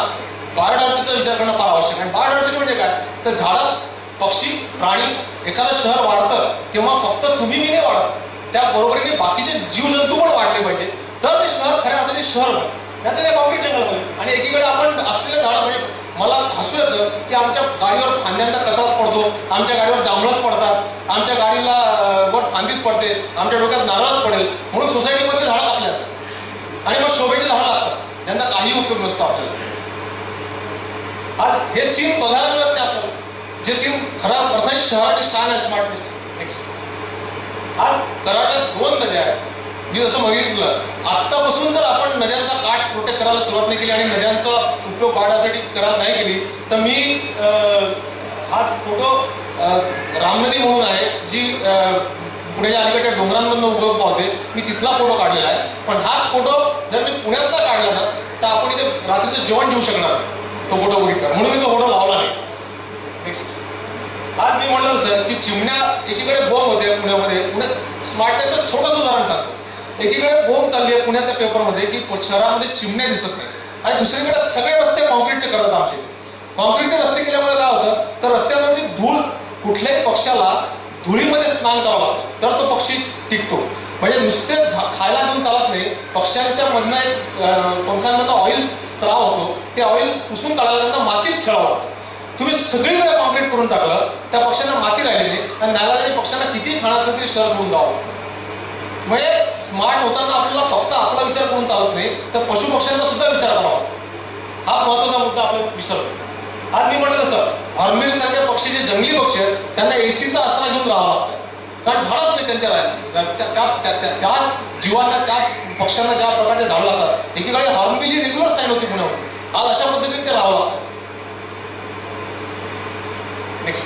A: बायोडायव्हर्सिटीचा विचार करणं फार आवश्यक आहे. बायोडायव्हर्सिटी म्हणजे काय, तर झाडं, पक्षी, प्राणी, एखादं शहर वाढतं तेव्हा फक्त तुम्ही मी नाही वाढत, त्या बरोबरीने बाकीचे जीवजंतू पण वाढले पाहिजे, तर ते शहर खऱ्या अर्थाने शहर बनतं. त्यातल्या कॉन्क्रीट जंगल बनले. आणि एकीकडे आपण असलेले झाडं, म्हणजे मला हसू येतं की आमच्या गाडीवर फांद्यांचा कचराच पडतो, आमच्या गाडीवर जांभळच पडतात, आमच्या गाडीला वर फांदीच पडते, आमच्या डोक्यात नारळच पडेल म्हणून सोसायटीमध्ये झाडं कापली जातात आणि मग शोभेची झाडं लागतात ज्यांचा काही उपयोग नसतो आपल्याला. आज हे सीन बघायला मिळत नाही आपल्याला, जे सीन खऱ्या अर्थाने शहराची शान आहे स्मार्टनेस. आज कराडात 2 नद्या आहेत. मी जसं बघितलं, आत्तापासून जर आपण नद्यांचा काठ प्रोटेक्ट करायला सुरुवात नाही केली आणि नद्यांचा उपयोग वाढण्यासाठी करायला नाही केली तर मी हा फोटो रामनदी म्हणून आहे जी पुण्याच्या अलीकडच्या डोंगरांमधून उगम पावते, मी तिथला फोटो काढलेला आहे. पण हाच फोटो जर मी पुण्यातला काढला ना तर आपण इथे रात्रीचं जेवण जेवू शकणार तो फोटो बघितला, म्हणून मी तो फोटो लावला नाही. नेक्स्ट. आज मी म्हणलं सर की चिमण्या एकीकडे बॉम्ब होते पुण्यामध्ये. पुण्यात स्मार्टनेसचं छोटंसं उदाहरण सांगतो. एकीकडे बोंब चालली आहे पुण्यातल्या पेपरमध्ये की शहरामध्ये चिमण्या दिसत नाही आणि दुसरीकडे सगळे रस्ते कॉन्क्रीटचे करतात. आमचे कॉन्क्रीटचे रस्ते केल्यामुळे काय होतं तर रस्त्यावरची धूळ, कुठल्याही पक्षाला धुळीमध्ये स्नान करावं लागतं तर तो पक्षी टिकतो. म्हणजे नुसते खायला देऊन चालत नाही, पक्ष्यांच्या मधनं एक पंखांमधनं ऑइल स्त्राव होतो, ते ऑइल पुसून काढल्यानंतर मातीत खेळावं लागतं. तुम्ही सगळीकडे कॉन्क्रीट करून टाकलं, त्या पक्ष्यांना माती राहिली नाही आणि नागालँड पक्ष्यांना किती खाणं असलं तरी शहर सोडून जावं. म्हणजे स्मार्ट होताना आपल्याला फक्त आपला विचार करून चालत नाही तर पशु पक्ष्यांचा सुद्धा विचार करावा. हा महत्वाचा मुद्दा आपल्याला विसरतो. आज मी म्हटलं तसं हॉर्नबिल सारखे पक्षी जे जंगली पक्षी आहेत त्यांना एसीचा आसरा घेऊन राहावं लागतं, कारण झाडच नाही त्यांच्या त्या जीवांना, त्या पक्ष्यांना ज्या प्रकारचे झाडं लागतात. एकीकडे हॉर्नबिल ही रेग्युलर साईन होती पुण्यामध्ये, आज अशा पद्धतीने ते राहावं लागतं. नेक्स्ट.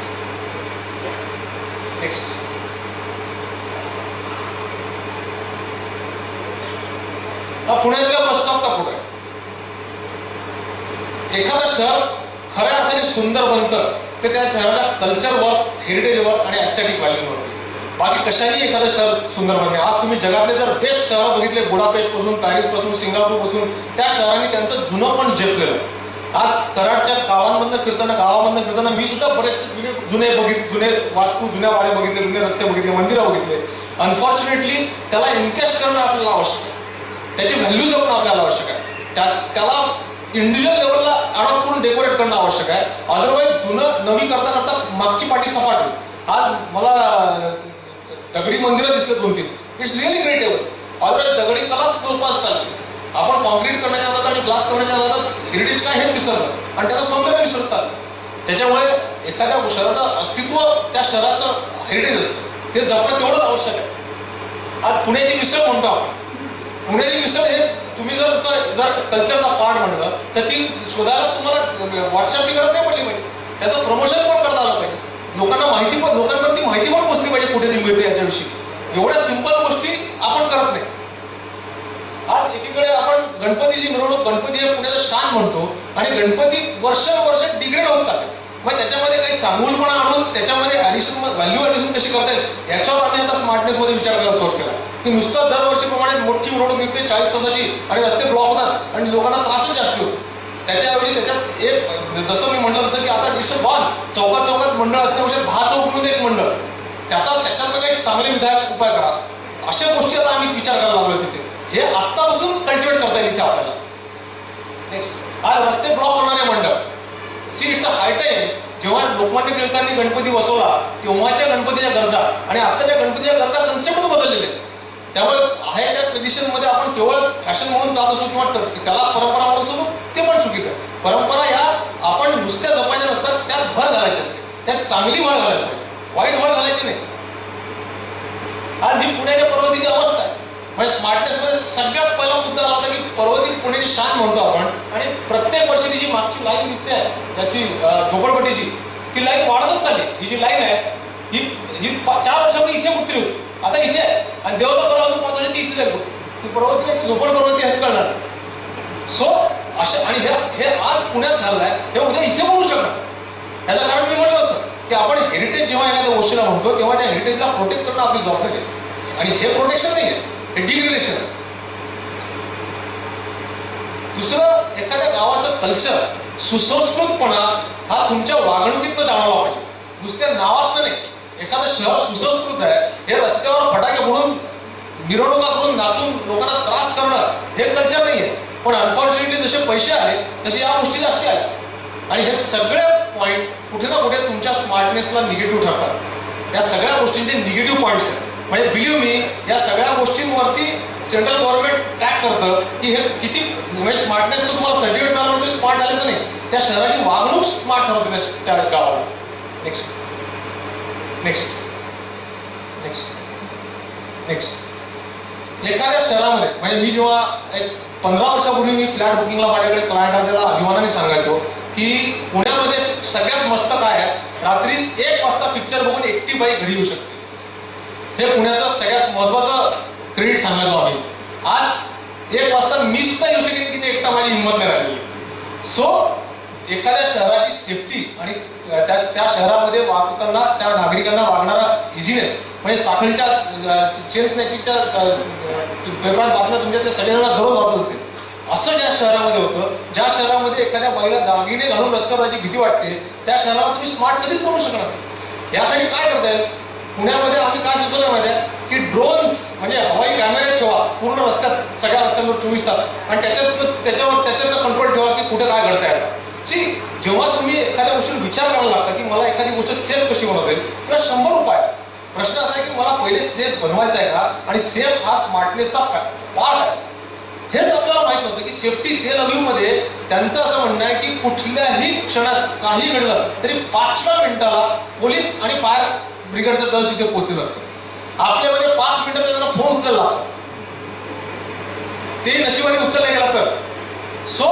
A: हा पुण्यातल्या प्रस्तावचा फोटो आहे. एखादं शहर खऱ्या अर्थाने सुंदर बनतं ते त्या शहराच्या कल्चरवर, हेरिटेजवर आणि एस्थेटिक व्हॅल्यूवरती. बाकी कशाने एखादं शहर सुंदर बनते. आज तुम्ही जगातले जर बेस्ट शहर बघितले, बुडापेस्ट पासून, पॅरिस पासून, सिंगापूर पासून, त्या शहरांनी त्यांचं जुनं पण झेपलेलं. आज कराडच्या गावांमधनं फिरताना मी सुद्धा बरेच जुने वास्तू, जुन्या वाडे बघितले, जुने रस्ते बघितले, मंदिरं बघितले. अनफॉर्च्युनेटली त्याला एनकॅश करणं आपल्याला आवश्यक आहे, त्याची व्हॅल्यू जपणं आपल्याला आवश्यक आहे, त्याला इंडिव्हिज्युअल लेवलला अडॉप्ट करून डेकोरेट करणं आवश्यक आहे. अदरवाईज जुनं नवी करता मागची पाठी सपाट होईल. आज मला दगडी मंदिरं दिसले 2-3, it's really great ever. Otherwise दगडी कलाच जोपास चालली. आपण कॉन्क्रीट करण्याच्या नादात आणि ग्लास करण्याच्या नादात हेरिटेज काय हे विसरलं आणि त्याचं सौंदर्य विसरतात. त्याच्यामुळे एखाद्या शहराचं अस्तित्व, त्या शहराचं हेरिटेज असतं, ते जपणं तेवढंच आवश्यक आहे. आज पुण्याची मिसळ म्हणतो आपण. पुणेरी मिसळ हे तुम्ही जर कल्चरचा पार्ट म्हणलं तर ती शोधायला तुम्हाला व्हॉट्सअपची गरज नाही पडली पाहिजे, त्याचं प्रमोशन पण करता आलं पाहिजे, लोकांपर्यंत माहिती पण पोचली पाहिजे कुठे ती मिळते याच्याविषयी. एवढ्या सिंपल गोष्टी आपण करत नाही. आज एकीकडे आपण गणपतीची मिरवणूक, गणपती हे पुण्याचं शान म्हणतो आणि गणपती वर्ष डिग्रेड होत चालले. मग त्याच्यामध्ये काही चांगुलपणा आणून त्याच्यामध्ये व्हॅल्यू ॲडिशन कशी करता येईल याच्यावर आम्ही आता स्मार्टनेसमध्ये विचार करायला सुरुवात केला की नुसतं दरवर्षीप्रमाणे मोठी मिरवणूक निघते 40 तासाची आणि रस्ते ब्लॉक होतात आणि लोकांना त्रासच जास्त होतो. त्याच्याऐवजी त्याच्यात एक, जसं मी म्हटलं तसं की आता इट्स चौकात मंडळ असल्यापेक्षा 10 चौक मिळून एक मंडळ, त्याच्यात काही चांगले विधायक उपाय करा. अशा गोष्टी आता आम्ही विचार करायला लागलो तिथे. हे आत्तापासून कल्टिवेट करता येईल इथे आपल्याला. नेक्स्ट. आज रस्ते ब्लॉक करणारे मंडळ. It's a high time. जेव्हा लोकमान्य टिळकांनी गणपती बसवला तेव्हाच्या गणपतीच्या गरजा आणि आत्ताच्या गणपतीच्या गरजा कन्सेप्टच बदललेले. त्यामुळे आहे त्या ट्रेडिशनमध्ये आपण केवळ फॅशन म्हणून जात असू किंवा त्याला परंपरा म्हणून असू, ते पण चुकीचं आहे. परंपरा या आपण नुसत्या जपायच्या नसतात, त्यात भर घालायची असते, त्यात चांगली भर घालायची पाहिजे, वाईट भर घालायची नाही. आज ही पुण्याच्या पर्वतीची अवस्था आहे. म्हणजे स्मार्टनेसमध्ये सगळ्यात पहिला मुद्दा आला होता की पर्वती पुणेची शान म्हणतो आपण, आणि प्रत्येक वर्षी जी मागची लाईन दिसते आहे त्याची झोपडपट्टीची, ती लाईन वाढतच चालली. ही जी लाईन आहे ही 4 वर्षापूर्वी इथे कुठली होती, आता इथे आहे, आणि देवला अजून 5 वर्ष ती इथे जाईल. ही पर्वती आणि झोपड पर्वती हेच कळणार. सो अशा, आणि हे आज पुण्यात झालं आहे, हे उद्या इथे होऊ शकणार. याचं कारण मी म्हटलं असं की आपण हेरिटेज जेव्हा एखाद्या गोष्टीला म्हणतो तेव्हा त्या हेरिटेजला प्रोटेक्ट करणं आपली जबाबदारी आहे. आणि हे प्रोटेक्शन नाही आहे, हे डिग्रेडेशन आहे. दुसरं, एखाद्या गावाचं कल्चर, सुसंस्कृतपणा हा तुमच्या वागणुकीतनं जाणवला पाहिजे, नुसत्या नावातनं नाही. एखादं शहर सुसंस्कृत आहे हे रस्त्यावर फटाके फोडून मिरवणुका करून नाचून लोकांना त्रास करणं हे कल्चर नाही आहे. पण अनफॉर्च्युनेटली जसे पैसे आले तसे या गोष्टी जास्ती आल्या, आणि हे सगळे पॉईंट कुठे ना कुठे तुमच्या स्मार्टनेसला निगेटिव्ह ठरतात. या सगळ्या गोष्टींचे निगेटिव्ह पॉईंट्स आहेत. म्हणजे बिलीव्ह मी, या सगळ्या गोष्टींवरती सेंट्रल गव्हर्नमेंट टॅग करतं की हे किती, म्हणजे स्मार्टनेस तुम्हाला सर्टिफिकेट मिळालं म्हणजे स्मार्ट झाल्याचं नाही, त्या शहराची वागणूक स्मार्ट ठरवते त्या गावाला. नेक्स्ट नेक्स्ट नेक्स्ट नेक्स्ट एखाद्या शहरामध्ये, म्हणजे मी जेव्हा एक 15 वर्षापूर्वी मी फ्लॅट बुकिंगला माझ्याकडे क्लायंट आलेला अभिमानाने सांगायचो की पुण्यामध्ये सगळ्यात मस्त काय आहे, रात्री 1 वाजता पिक्चर बघून एकटी बाई घरी येऊ शकते. हे पुण्याचं सगळ्यात महत्वाचं क्रेडिट सांगायचो आम्ही. आज 1 वाजता मी सुद्धा येऊ शकेन की ते एकटा, माझी हिंमत नाही राहिली. सो एखाद्या शहराची सेफ्टी आणि त्या शहरामध्ये वागताना त्या नागरिकांना वागणारा इझिनेस, म्हणजे साखळीच्या चेन स्नॅचिंगच्या पेपरात बातम्या तुमच्या त्या सगळ्यांना दररोज वाचत असते. असं ज्या शहरामध्ये होतं, ज्या शहरामध्ये एखाद्या बाईला दागिने घालून रस्त्यावर जायची भीती वाटते, त्या शहराला तुम्ही स्मार्ट कधीच बनवू शकणार नाही. यासाठी काय करता येईल, पुण्यामध्ये आम्ही काय सुचवलं माहिती आहे की ड्रोन्स, म्हणजे हवाई कॅमेरे ठेवा पूर्ण रस्त्यात, सगळ्या रस्त्यांवर 24 तास, आणि त्याच्यावर कंट्रोल ठेवा की कुठे काय घडतं याचा. जेव्हा तुम्ही एखाद्या गोष्टीवर विचार करायला लागता की मला एखादी गोष्ट सेफ कशी बनवता येईल, किंवा 100 उपाय, प्रश्न असा आहे की मला पहिले सेफ बनवायचा आहे का, आणि सेफ हा स्मार्टनेसचा पार्ट आहे. हेच आपल्याला माहित नव्हतं की सेफ्टी तेल अव्ह्यूमध्ये त्यांचं असं म्हणणं आहे की कुठल्याही क्षणात काही घडलं तरी 5व्या मिनिटाला पोलीस आणि फायर ब्रिगेडचं दल तिथे पोहोचलेलं असतं. आपल्यामध्ये 5 मिनिटात त्यांना फोन उचलला, ते नशिबाने उचलला गेला तर. सो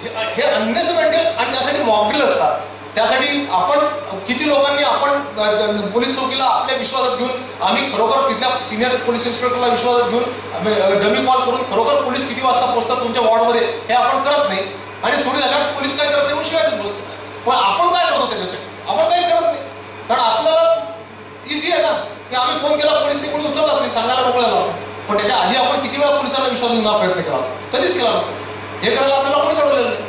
A: हे अननेसेसरी, आणि त्यासाठी मॉकड्रिल असतात. त्यासाठी आपण किती लोकांनी आपण पोलीस चौकीला आपल्या विश्वासात घेऊन, आम्ही खरोखर तिथल्या सिनियर पोलीस इन्स्पेक्टरला विश्वासात घेऊन डमी कॉल करून खरोखर पोलीस किती वाजता पोहोचतात तुमच्या वॉर्डमध्ये हे आपण करत नाही, आणि थोडी झाल्यावर पोलीस काय करत नाही म्हणून शिवाय देत बसतो. पण आपण काय करतो त्याच्यासाठी, आपण काहीच करत नाही. कारण आपल्याला इझी आहे ना की आम्ही फोन केला, पोलीस तिकडून उचललाच नाही, सांगायला मोकळ्याला. पण त्याच्या आधी आपण किती वेळा पोलिसांना विश्वास घेऊन प्रयत्न केला, कधीच केला नव्हता. हे करायला आपल्याला कोणी सोडवलेलं नाही.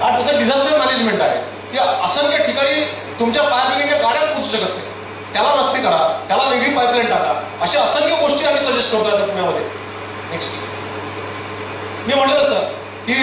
A: आज जसं डिझास्टर मॅनेजमेंट आहे की असंख्य ठिकाणी तुमच्या फायर ब्रिगेडच्या गाड्याच पोहोचू शकत नाही, त्याला रस्ते करा, त्याला वेगळी पाईपलाईन टाका, अशा असंख्य गोष्टी आम्ही सजेस्ट करतो आता पुण्यामध्ये. नेक्स्ट, मी म्हटलं सर की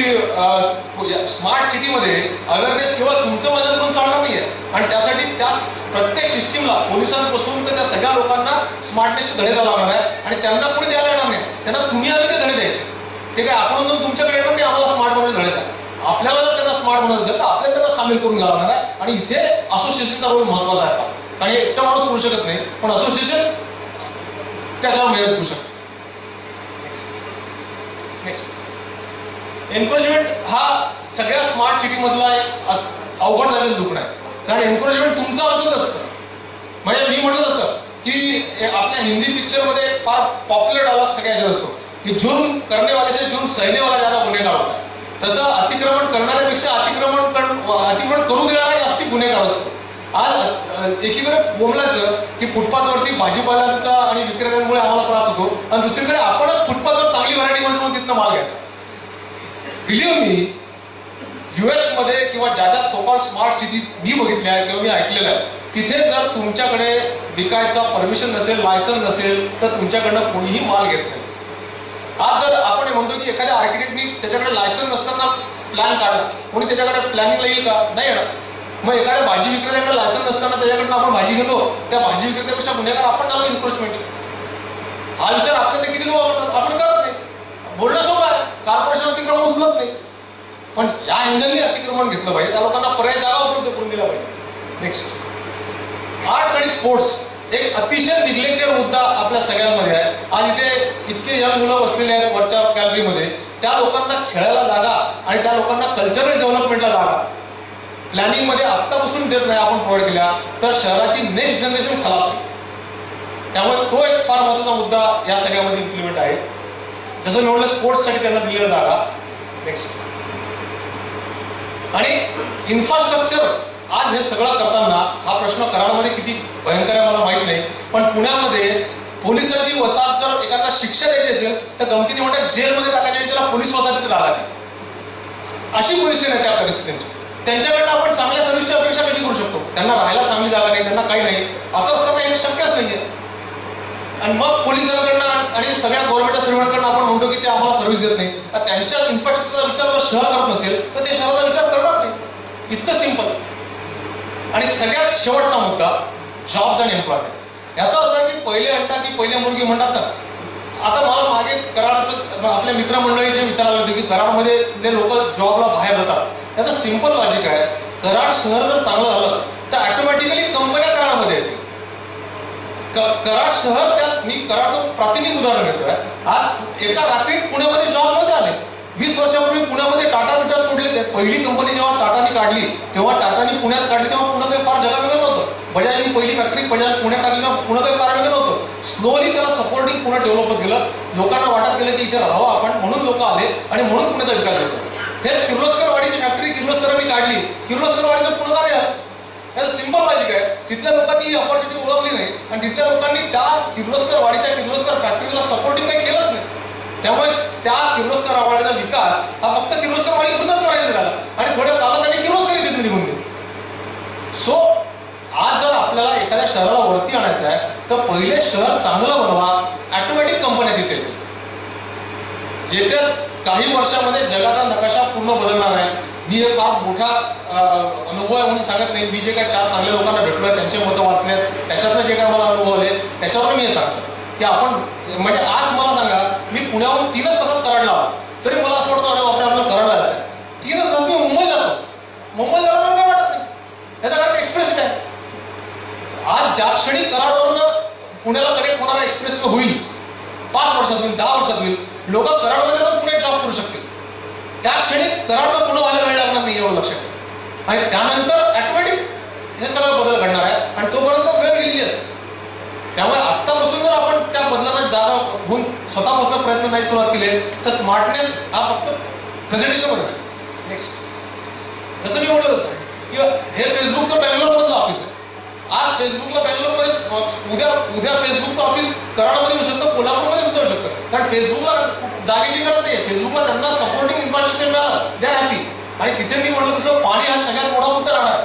A: स्मार्ट सिटीमध्ये अवेअरनेस केवळ तुमचं मदत करून चालणार नाही आहे, आणि त्यासाठी त्या प्रत्येक सिस्टीमला पोलिसांपासून तर त्या सगळ्या लोकांना स्मार्टनेसचे धडे द्यायला लागणार आहे, आणि त्यांना कोणी द्यायला येणार नाही. त्यांना तुम्ही आम्ही ते धडे द्यायचे. ते काय आपण जाऊन तुमच्याकडे येणार नाही आम्हाला स्मार्ट बनवणे धडे द्या. आपल्याला जर त्यांना स्मार्ट बनवायचं असेल तर आपल्याला त्यांना सामील करून घ्यावं लागणार आहे, आणि इथे असोसिएशनचा रोल महत्वाचा आहे. आणि एकटा माणूस करू शकत नाही, पण असोसिएशन त्याच्यावर मेहनत करू शकतो. नेक्स्ट, एन्करेजमेंट हा सगळ्या स्मार्ट सिटीमधला एक अवघड झालेलं दुखणं आहे. कारण एन्करेजमेंट तुमचं आमचंच असतं. म्हणजे मी म्हटलं तसं की आपल्या हिंदी पिक्चरमध्ये फार पॉप्युलर डायलॉग सगळ्याचे असतो की जुर्म करने वाले से जुर्म सहने वाला ज्यादा गुन्हेगार होता है. तसं अतिक्रमण करणाऱ्यापेक्षा अतिक्रमण करू देणारा जास्ती गुन्हेगार असतो. आज एकीकडे बोमलाचं की फुटपाथवरती भाजीपाल्याचा आणि विक्रेत्यांमुळे आम्हाला त्रास होतो, आणि दुसरीकडे आपणच फुटपाथवर चांगली व्हरायटी म्हणून तिथनं माल घ्यायचा. बिलीव्ह मी, US मध्ये किंवा ज्या ज्या सोकॉल्ड स्मार्ट सिटी मी बघितल्या आहेत किंवा मी ऐकलेलं आहे, तिथे जर तुमच्याकडे विकायचा परमिशन नसेल, लायसन्स नसेल, तर तुमच्याकडनं कोणीही माल घेत नाही. आज जर आपण म्हणतो की एखाद्या आर्किटेक्टनी त्याच्याकडे लायसन्स नसताना प्लॅन काढला, कोणी त्याच्याकडे प्लॅनिंगला येईल का? नाही येणार. मग एखाद्या भाजी विक्रेत्याकडे लायसन्स नसताना त्याच्याकडनं आपण भाजी घेतो, त्या भाजी विक्रेत्यापेक्षा गुन्हेगार आपण झालो एन्क्रोचमेंट. हा विचार आपल्याला किती लोक करतात, आपण करत नाही. बोलणं सोपं आहे, कॉर्पोरेशन अतिक्रमण उचलत नाही, पण या अँगलने अतिक्रमण घेतलं पाहिजे, त्या लोकांना पर्याय जागा उपलब्ध करून दिला पाहिजे. नेक्स्ट, आर्ट्स आणि स्पोर्ट्स एक अतिशय निग्लेक्टेड मुद्दा आपल्या सगळ्यांमध्ये आहे. आज इथे इतके यंग मुलं बसलेले आहेत वरच्या गॅलरीमध्ये, त्या लोकांना खेळायला जागा आणि त्या लोकांना कल्चरल डेव्हलपमेंटला जागा प्लॅनिंग मध्ये आत्तापासून देत नाही आपण प्रोव्हाइड केल्या तर शहराची नेक्स्ट जनरेशन खलास होईल. त्यामुळे तो एक फार महत्त्वाचा मुद्दा या सगळ्यामध्ये इम्प्लिमेंट आहे. जसं मी म्हटलं स्पोर्ट्ससाठी त्यांना दिलेलं जागा. नेक्स्ट आणि इन्फ्रास्ट्रक्चर. आज हे सगळं करताना हा प्रश्न कराडमध्ये किती भयंकर आहे मला माहित नाही, पण पुण्यामध्ये पोलिसांची वसाहत जर एखादा शिक्षा द्यायची असेल तर गमतीने म्हणतात जेलमध्ये टाकायची, त्याला पोलीस वसाहतीत राहिला. अशी पोझिशन आहे त्या परिस्थितीची. त्यांच्याकडनं आपण चांगल्या सर्व्हिसची अपेक्षा कशी करू शकतो? त्यांना राहायला चांगली जागा नाही, त्यांना काही नाही, असं असताना हे शक्यच नाहीये. आणि मग पोलिसांकडनं आणि सगळ्या गव्हर्नमेंट सर्व्हंटकडनं आपण म्हणतो की ते आम्हाला सर्व्हिस देत नाही. त्यांच्या इन्फ्रास्ट्रक्चरचा विचार जर शहर करत नसेल तर ते शहराचा विचार करणार नाही. इतकं सिंपल. आणि सगळ्यात शेवटचा मुद्दा जॉब्स अँड एम्प्लॉयमेंट. याचा असं आहे की पहिले अंडा की पहिल्या मुलगी म्हणतात ना. आता मला मागे कराडचं आपल्या मित्रमंडळीचे विचार आले होते की कराडमध्ये लोक जॉबला बाहेर जातात. त्याचं सिंपल लॉजिक आहे, कराड शहर जर चांगलं झालं तर ऑटोमॅटिकली कंपन्या कराडमध्ये येतील. कराड शहर, त्यात मी कराडचं प्रातिनिधिक उदाहरण घेतोय. आज एका रात्रीत पुण्यामध्ये जॉब नव्हते आले. 20 वर्षापूर्वी पुण्यामध्ये टाटा मोटर्स सोडले. पहिली कंपनी जेव्हा टाटाने काढली तेव्हा टाटाने पुण्यात काढली तेव्हा पुण्यात काही फार जगा वेगळं नव्हतं. बजाजनी पहिली फॅक्टरी पुण्यात टाकली ना, पुण्यात काही फार वेगळं नव्हतं. स्लोली त्याला सपोर्टिंग पुणे डेव्हलप होत गेलं. लोकांना वाटत गेलं की इथे राहावं आपण, म्हणून लोक आले आणि म्हणून पुण्याचा विकास होतो. हेच किर्लोस्करवाडीची फॅक्टरी किर्लोस्करांनी काढली. किर्लोस्करवाडीचं पुणे का नाही? याचं सिंपल लॉजिक आहे. तिथल्या लोकांनी ही ऑपॉर्च्युनिटी ओळखली नाही आणि तिथल्या लोकांनी त्या किर्लोस्करवाडीच्या किर्लोस्कर फॅक्टरीला सपोर्टिंग काही केलंच नाही. त्यामुळे त्या किर्लोस्करवाडीचा विकास हा फक्त किर्लोस्करवाडी पुरताच मर्यादित झाला आणि थोड्या काळात त्यांनी किर्लोस्कर इथे निघून गेले. सो आज जर आपल्याला एखाद्या शहराला वरती आणायचं आहे तर पहिले शहर चांगलं बनवा, ऑटोमॅटिक कंपन्या तिथे येतील. येत्या काही वर्षामध्ये जगाचा नकाशा पूर्ण बदलणार आहे. मी हे फार मोठा अनुभव आहे म्हणून सांगत नाही. मी जे काही 4 चांगल्या लोकांना भेटलोय, त्यांचे मतं वाचले, त्याच्यातनं जे काय मला अनुभव आले त्याच्यावर मी हे सांगतो की आपण म्हणजे आज मला सांगा, मी पुण्याहून 3च तासात कराडला आलो तरी मला असं वाटतं अरे बापरे आपल्याला कराडला जायचं आहे. 3च तासात मी मुंबई जातो. मुंबई जायला मला काय वाटत नाही. याचं कारण एक्सप्रेस आहे. आज ज्या क्षणी कराडवरनं पुण्याला कनेक्ट होणारा एक्सप्रेस होईल 5 वर्षात होईल, 10 वर्षात होईल, लोक कराडमध्ये पण पुण्यात जॉब करू शकतील. त्या क्षणी कराडचं पुणे व्हायला वेळ लागणार नाही, एवढं लक्षात ठेवा. आणि त्यानंतर ऑटोमॅटिक हे सगळं बदल घडणार आहे आणि तोपर्यंत वेळ गेलेली असते. त्यामुळे आत्तापासून जर आपण त्या बदलांना जागा होऊन स्वतःपासून प्रयत्न नाही सुरुवात केले तर स्मार्टनेस हा फक्त प्रेझेंटेशन मध्ये. नेक्स्ट जसं मी म्हटलं तसं की हे फेसबुकचं बँगलोरमधलं ऑफिस आहे. आज फेसबुकला बँगलोरमध्ये उद्या फेसबुकचं ऑफिस कराडमध्ये येऊ शकतं, कोल्हापूरमध्ये सुद्धा येऊ शकतं. कारण फेसबुकला जागेची गरज नाही. फेसबुकला त्यांना सपोर्टिंग इन्फ्रास्ट्रक्चर मिळालं, दे आर हॅपी. आणि तिथे मी म्हटलं तसं पाणी हा सगळ्यात मोठा मुद्दा राहणार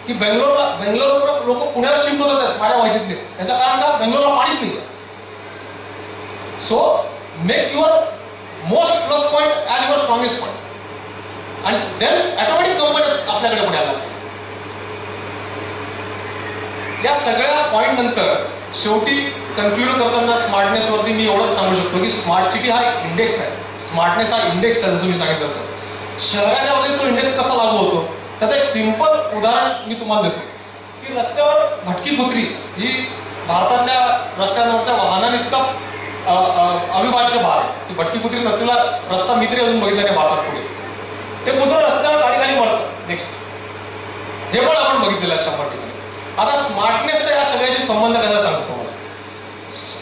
A: की बेंगलोरवरून लोक पुण्याला शिफ्ट होत आहेत माझ्या माहितीतले. याचं कारण का? बेंगलोरला पाणीच नाही. So make your most plus point as your strongest point आणि देन ऑटोमॅटिक कंपनी आपल्याकडे पुण्याला. या सगळ्या पॉईंट नंतर शेवटी कन्क्लूड करताना स्मार्टनेसवरती मी एवढंच सांगू शकतो की स्मार्ट सिटी हा एक इंडेक्स आहे. स्मार्टनेस हा इंडेक्स आहे. जसं मी सांगितलं असं शहराच्या मध्ये तो इंडेक्स कसा लागू होतो त्याचं एक सिंपल उदाहरण मी तुम्हाला देतो की रस्त्यावर भटकी कुत्री ही भारतातल्या रस्त्यांवरच्या वाहनांनी इतका अविभाज्य भाग आहे की भटकी कुत्री नसलेला रस्ता मी तरी अजून बघितला नाही भारतात पुढे. ते कुत्रं रस्त्यावर गाडी मरतं. नेक्स्ट हे पण आपण बघितलेलं आहे 100 ठिकाणी. आता स्मार्टनेसचा या सगळ्याशी संबंध कसा सांगतो तुम्हाला.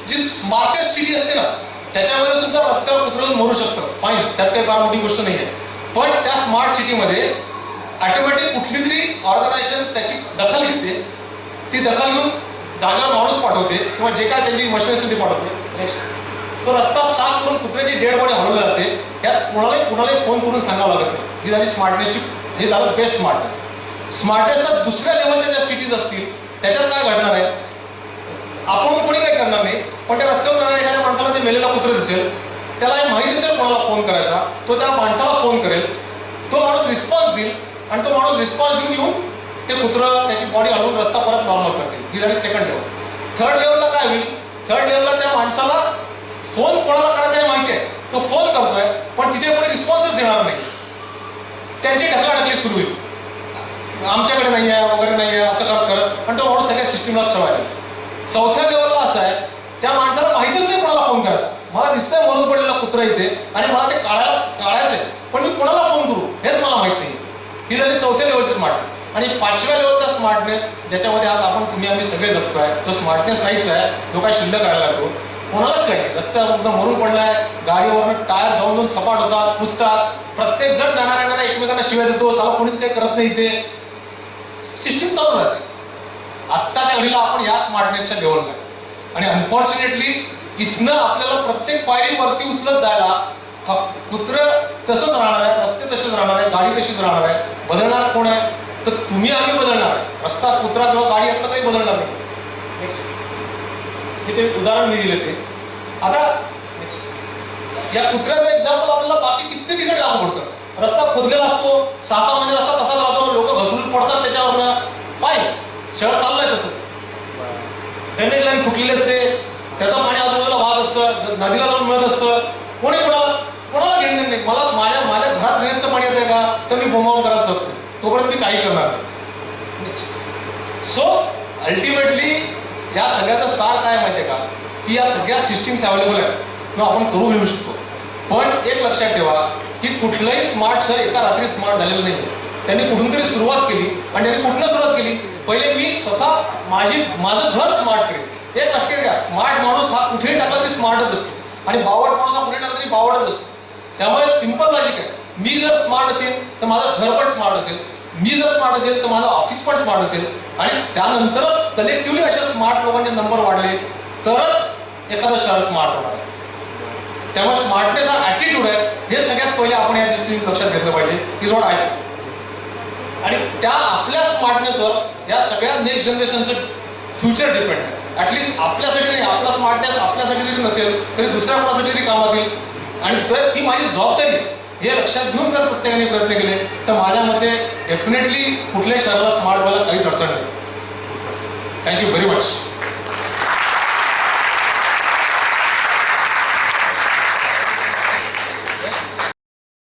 A: जी स्मार्टेस्ट सिटी असते ना त्याच्यामध्ये सुद्धा रस्त्यावर कुत्र्यावर मरू शकतं, फाईन, त्यात काही फार मोठी गोष्ट नाही आहे. पण त्या स्मार्ट सिटीमध्ये ऑटोमॅटिक कुठली तरी ऑर्गनायझेशन त्याची दखल घेते. ती दखल घेऊन जागेवर माणूस पाठवते किंवा जे काय त्यांची मशीन असेल ते पाठवते. नेक्स्ट तो रस्ता साफ करून कुत्र्याची डेड बॉडी हलवली जाते. यात कुणालाही फोन करून सांगावं लागत नाही. ही झाली स्मार्टनेसची, हे झालं बेस्ट स्मार्टनेस. स्मार्टनेसच्या दुसऱ्या लेवलच्या ज्या सिटीज असतील त्याच्यात काय घडणार आहे, आपण कोणी काही करणार नाही पण त्या रस्त्यावर जाणाऱ्या एखाद्या माणसाला ते मेलेला कुत्र दिसेल, त्याला हे माहिती असेल कोणाला फोन करायचा, तो त्या माणसाला फोन करेल, तो माणूस रिस्पॉन्स देईल आणि तो माणूस रिस्पॉन्स देऊन येऊन ते कुत्रं त्याची बॉडी हलवून रस्ता परत नॉर्मल करतील. ही झाली सेकंड लेवल. थर्ड लेवलला काय होईल, थर्ड लेवलला त्या माणसाला फोन कोणाला करायचा हे माहिती आहे, तो फोन करतोय पण तिथे कोणी रिस्पॉन्सच देणार नाही. त्यांची ढकलाढकली सुरू होईल, आमच्याकडे नाही आहे वगैरे नाही आहे असं करत करत आणि तो माणूस सगळ्या सिस्टीमला सवय. चौथ्या लेवलला असं आहे, त्या माणसाला माहितीच नाही कोणाला फोन करायचा. मला दिसतंय मरून पडलेला कुत्रा इथे आणि मला ते काढायचंय, पण मी कोणाला फोन करू हेच मला माहित नाही. ही झाली चौथ्या लेवलची स्मार्टनेस. आणि 5व्या लेवलचा स्मार्टनेस, ज्याच्यामध्ये आज तुम्ही आम्ही सगळे जगतोय, तो स्मार्टनेस नाहीच आहे, जो काय शिल्लक राहिला लागतो. कोणालाच काही नाही, रस्त्यावर मरून पडलाय, गाडीवरनं टायर जाऊन सपाट होतात, पुसतात, प्रत्येक जण जाणाऱ्या येणाऱ्या एकमेकांना शिव्या देतो, साला कोणीच काही करत नाही. इथे सिस्टीम चालू राहते. आत्ताच्या घडीला आपण या स्मार्टनेसच्या लेवलला, आणि अनफॉर्च्युनेटली इथनं आपल्याला प्रत्येक पायरी वरती उचलत जायला कुत्र तसंच राहणार आहे, रस्ते तसेच राहणार आहे, गाडी तशीच राहणार आहे. बदलणार कोण आहे? तर तुम्ही आम्ही बदलणार आहे. रस्ता, कुत्रा किंवा गाडी यातलं काही बदलणार नाही. इथे उदाहरण मी दिले ते. आता या कुत्र्याचं एक्झाम्पल आपल्याला बाकी किती ठिकाणी लागू पडतं. रस्ता खोदलेला असतो, 6-6 महिने रस्ता तसाच राहतो, लोक घसरून पडतात त्याच्यावरनं. फाईन, शहर चाललंय तसं. ड्रेनेज लाईन फुटलेली असते, त्याचं पाणी आजूबाजूला वाहत असतं, नदीला जाऊन मिळत असतं. कोणी कोणाला घेणं नाही. मला माझ्या घरात ड्रेनेजचं पाणी येतंय का, तर मी बोंबावून करायला शकतो, तोपर्यंत मी काही करणार नाही. सो अल्टिमेटली या सगळ्याचा सार काय माहितीये का, की या सगळ्या सिस्टीम्स अवेलेबल आहेत किंवा आपण करू घेऊ शकतो. पण एक लक्षात ठेवा की कुठलंही स्मार्ट शहर एका रात्री स्मार्ट झालेलं नाही. त्यांनी कुठून तरी सुरुवात केली, आणि त्यांनी कुठनं सुरुवात केली, पहिले मी स्वतः माझं घर स्मार्ट करेन. एक लक्षात घ्या, स्मार्ट माणूस हा कुठेही टाकला तरी स्मार्टच असतो, आणि बावट माणूस हा कुठे टाकला तरी बावटच असतो. त्यामुळे सिंपल लॉजिक आहे, मी जर स्मार्ट असेल तर माझं घर पण स्मार्ट असेल, मी जर स्मार्ट असेल तर माझं ऑफिस पण स्मार्ट असेल, आणि त्यानंतरच कलेक्टिव्हली अशा स्मार्ट लोकांचे नंबर वाढले तरच एखादं शहर स्मार्ट होणार आहे. त्यामुळे स्मार्टनेस हा ॲटिट्यूड आहे, हे सगळ्यात पहिले आपण या दृष्टीने लक्षात घेतलं पाहिजे. Is what I think. आणि त्या आपल्या स्मार्टनेसवर या सगळ्या नेक्स्ट जनरेशनचं फ्युचर डिपेंड आहे. ॲटलिस्ट आपल्यासाठी नाही, आपला स्मार्टनेस आपल्यासाठी जरी नसेल तरी दुसऱ्या कोणासाठी तरी कामात येईल, आणि ती माझी जबाबदारी हे लक्षात घेऊन जर प्रत्येकाने प्रयत्न केले तर माझ्या मते डेफिनेटली कुठल्याही शहराला स्मार्ट व्हायला काहीच अडचण नाही. Thank you very much.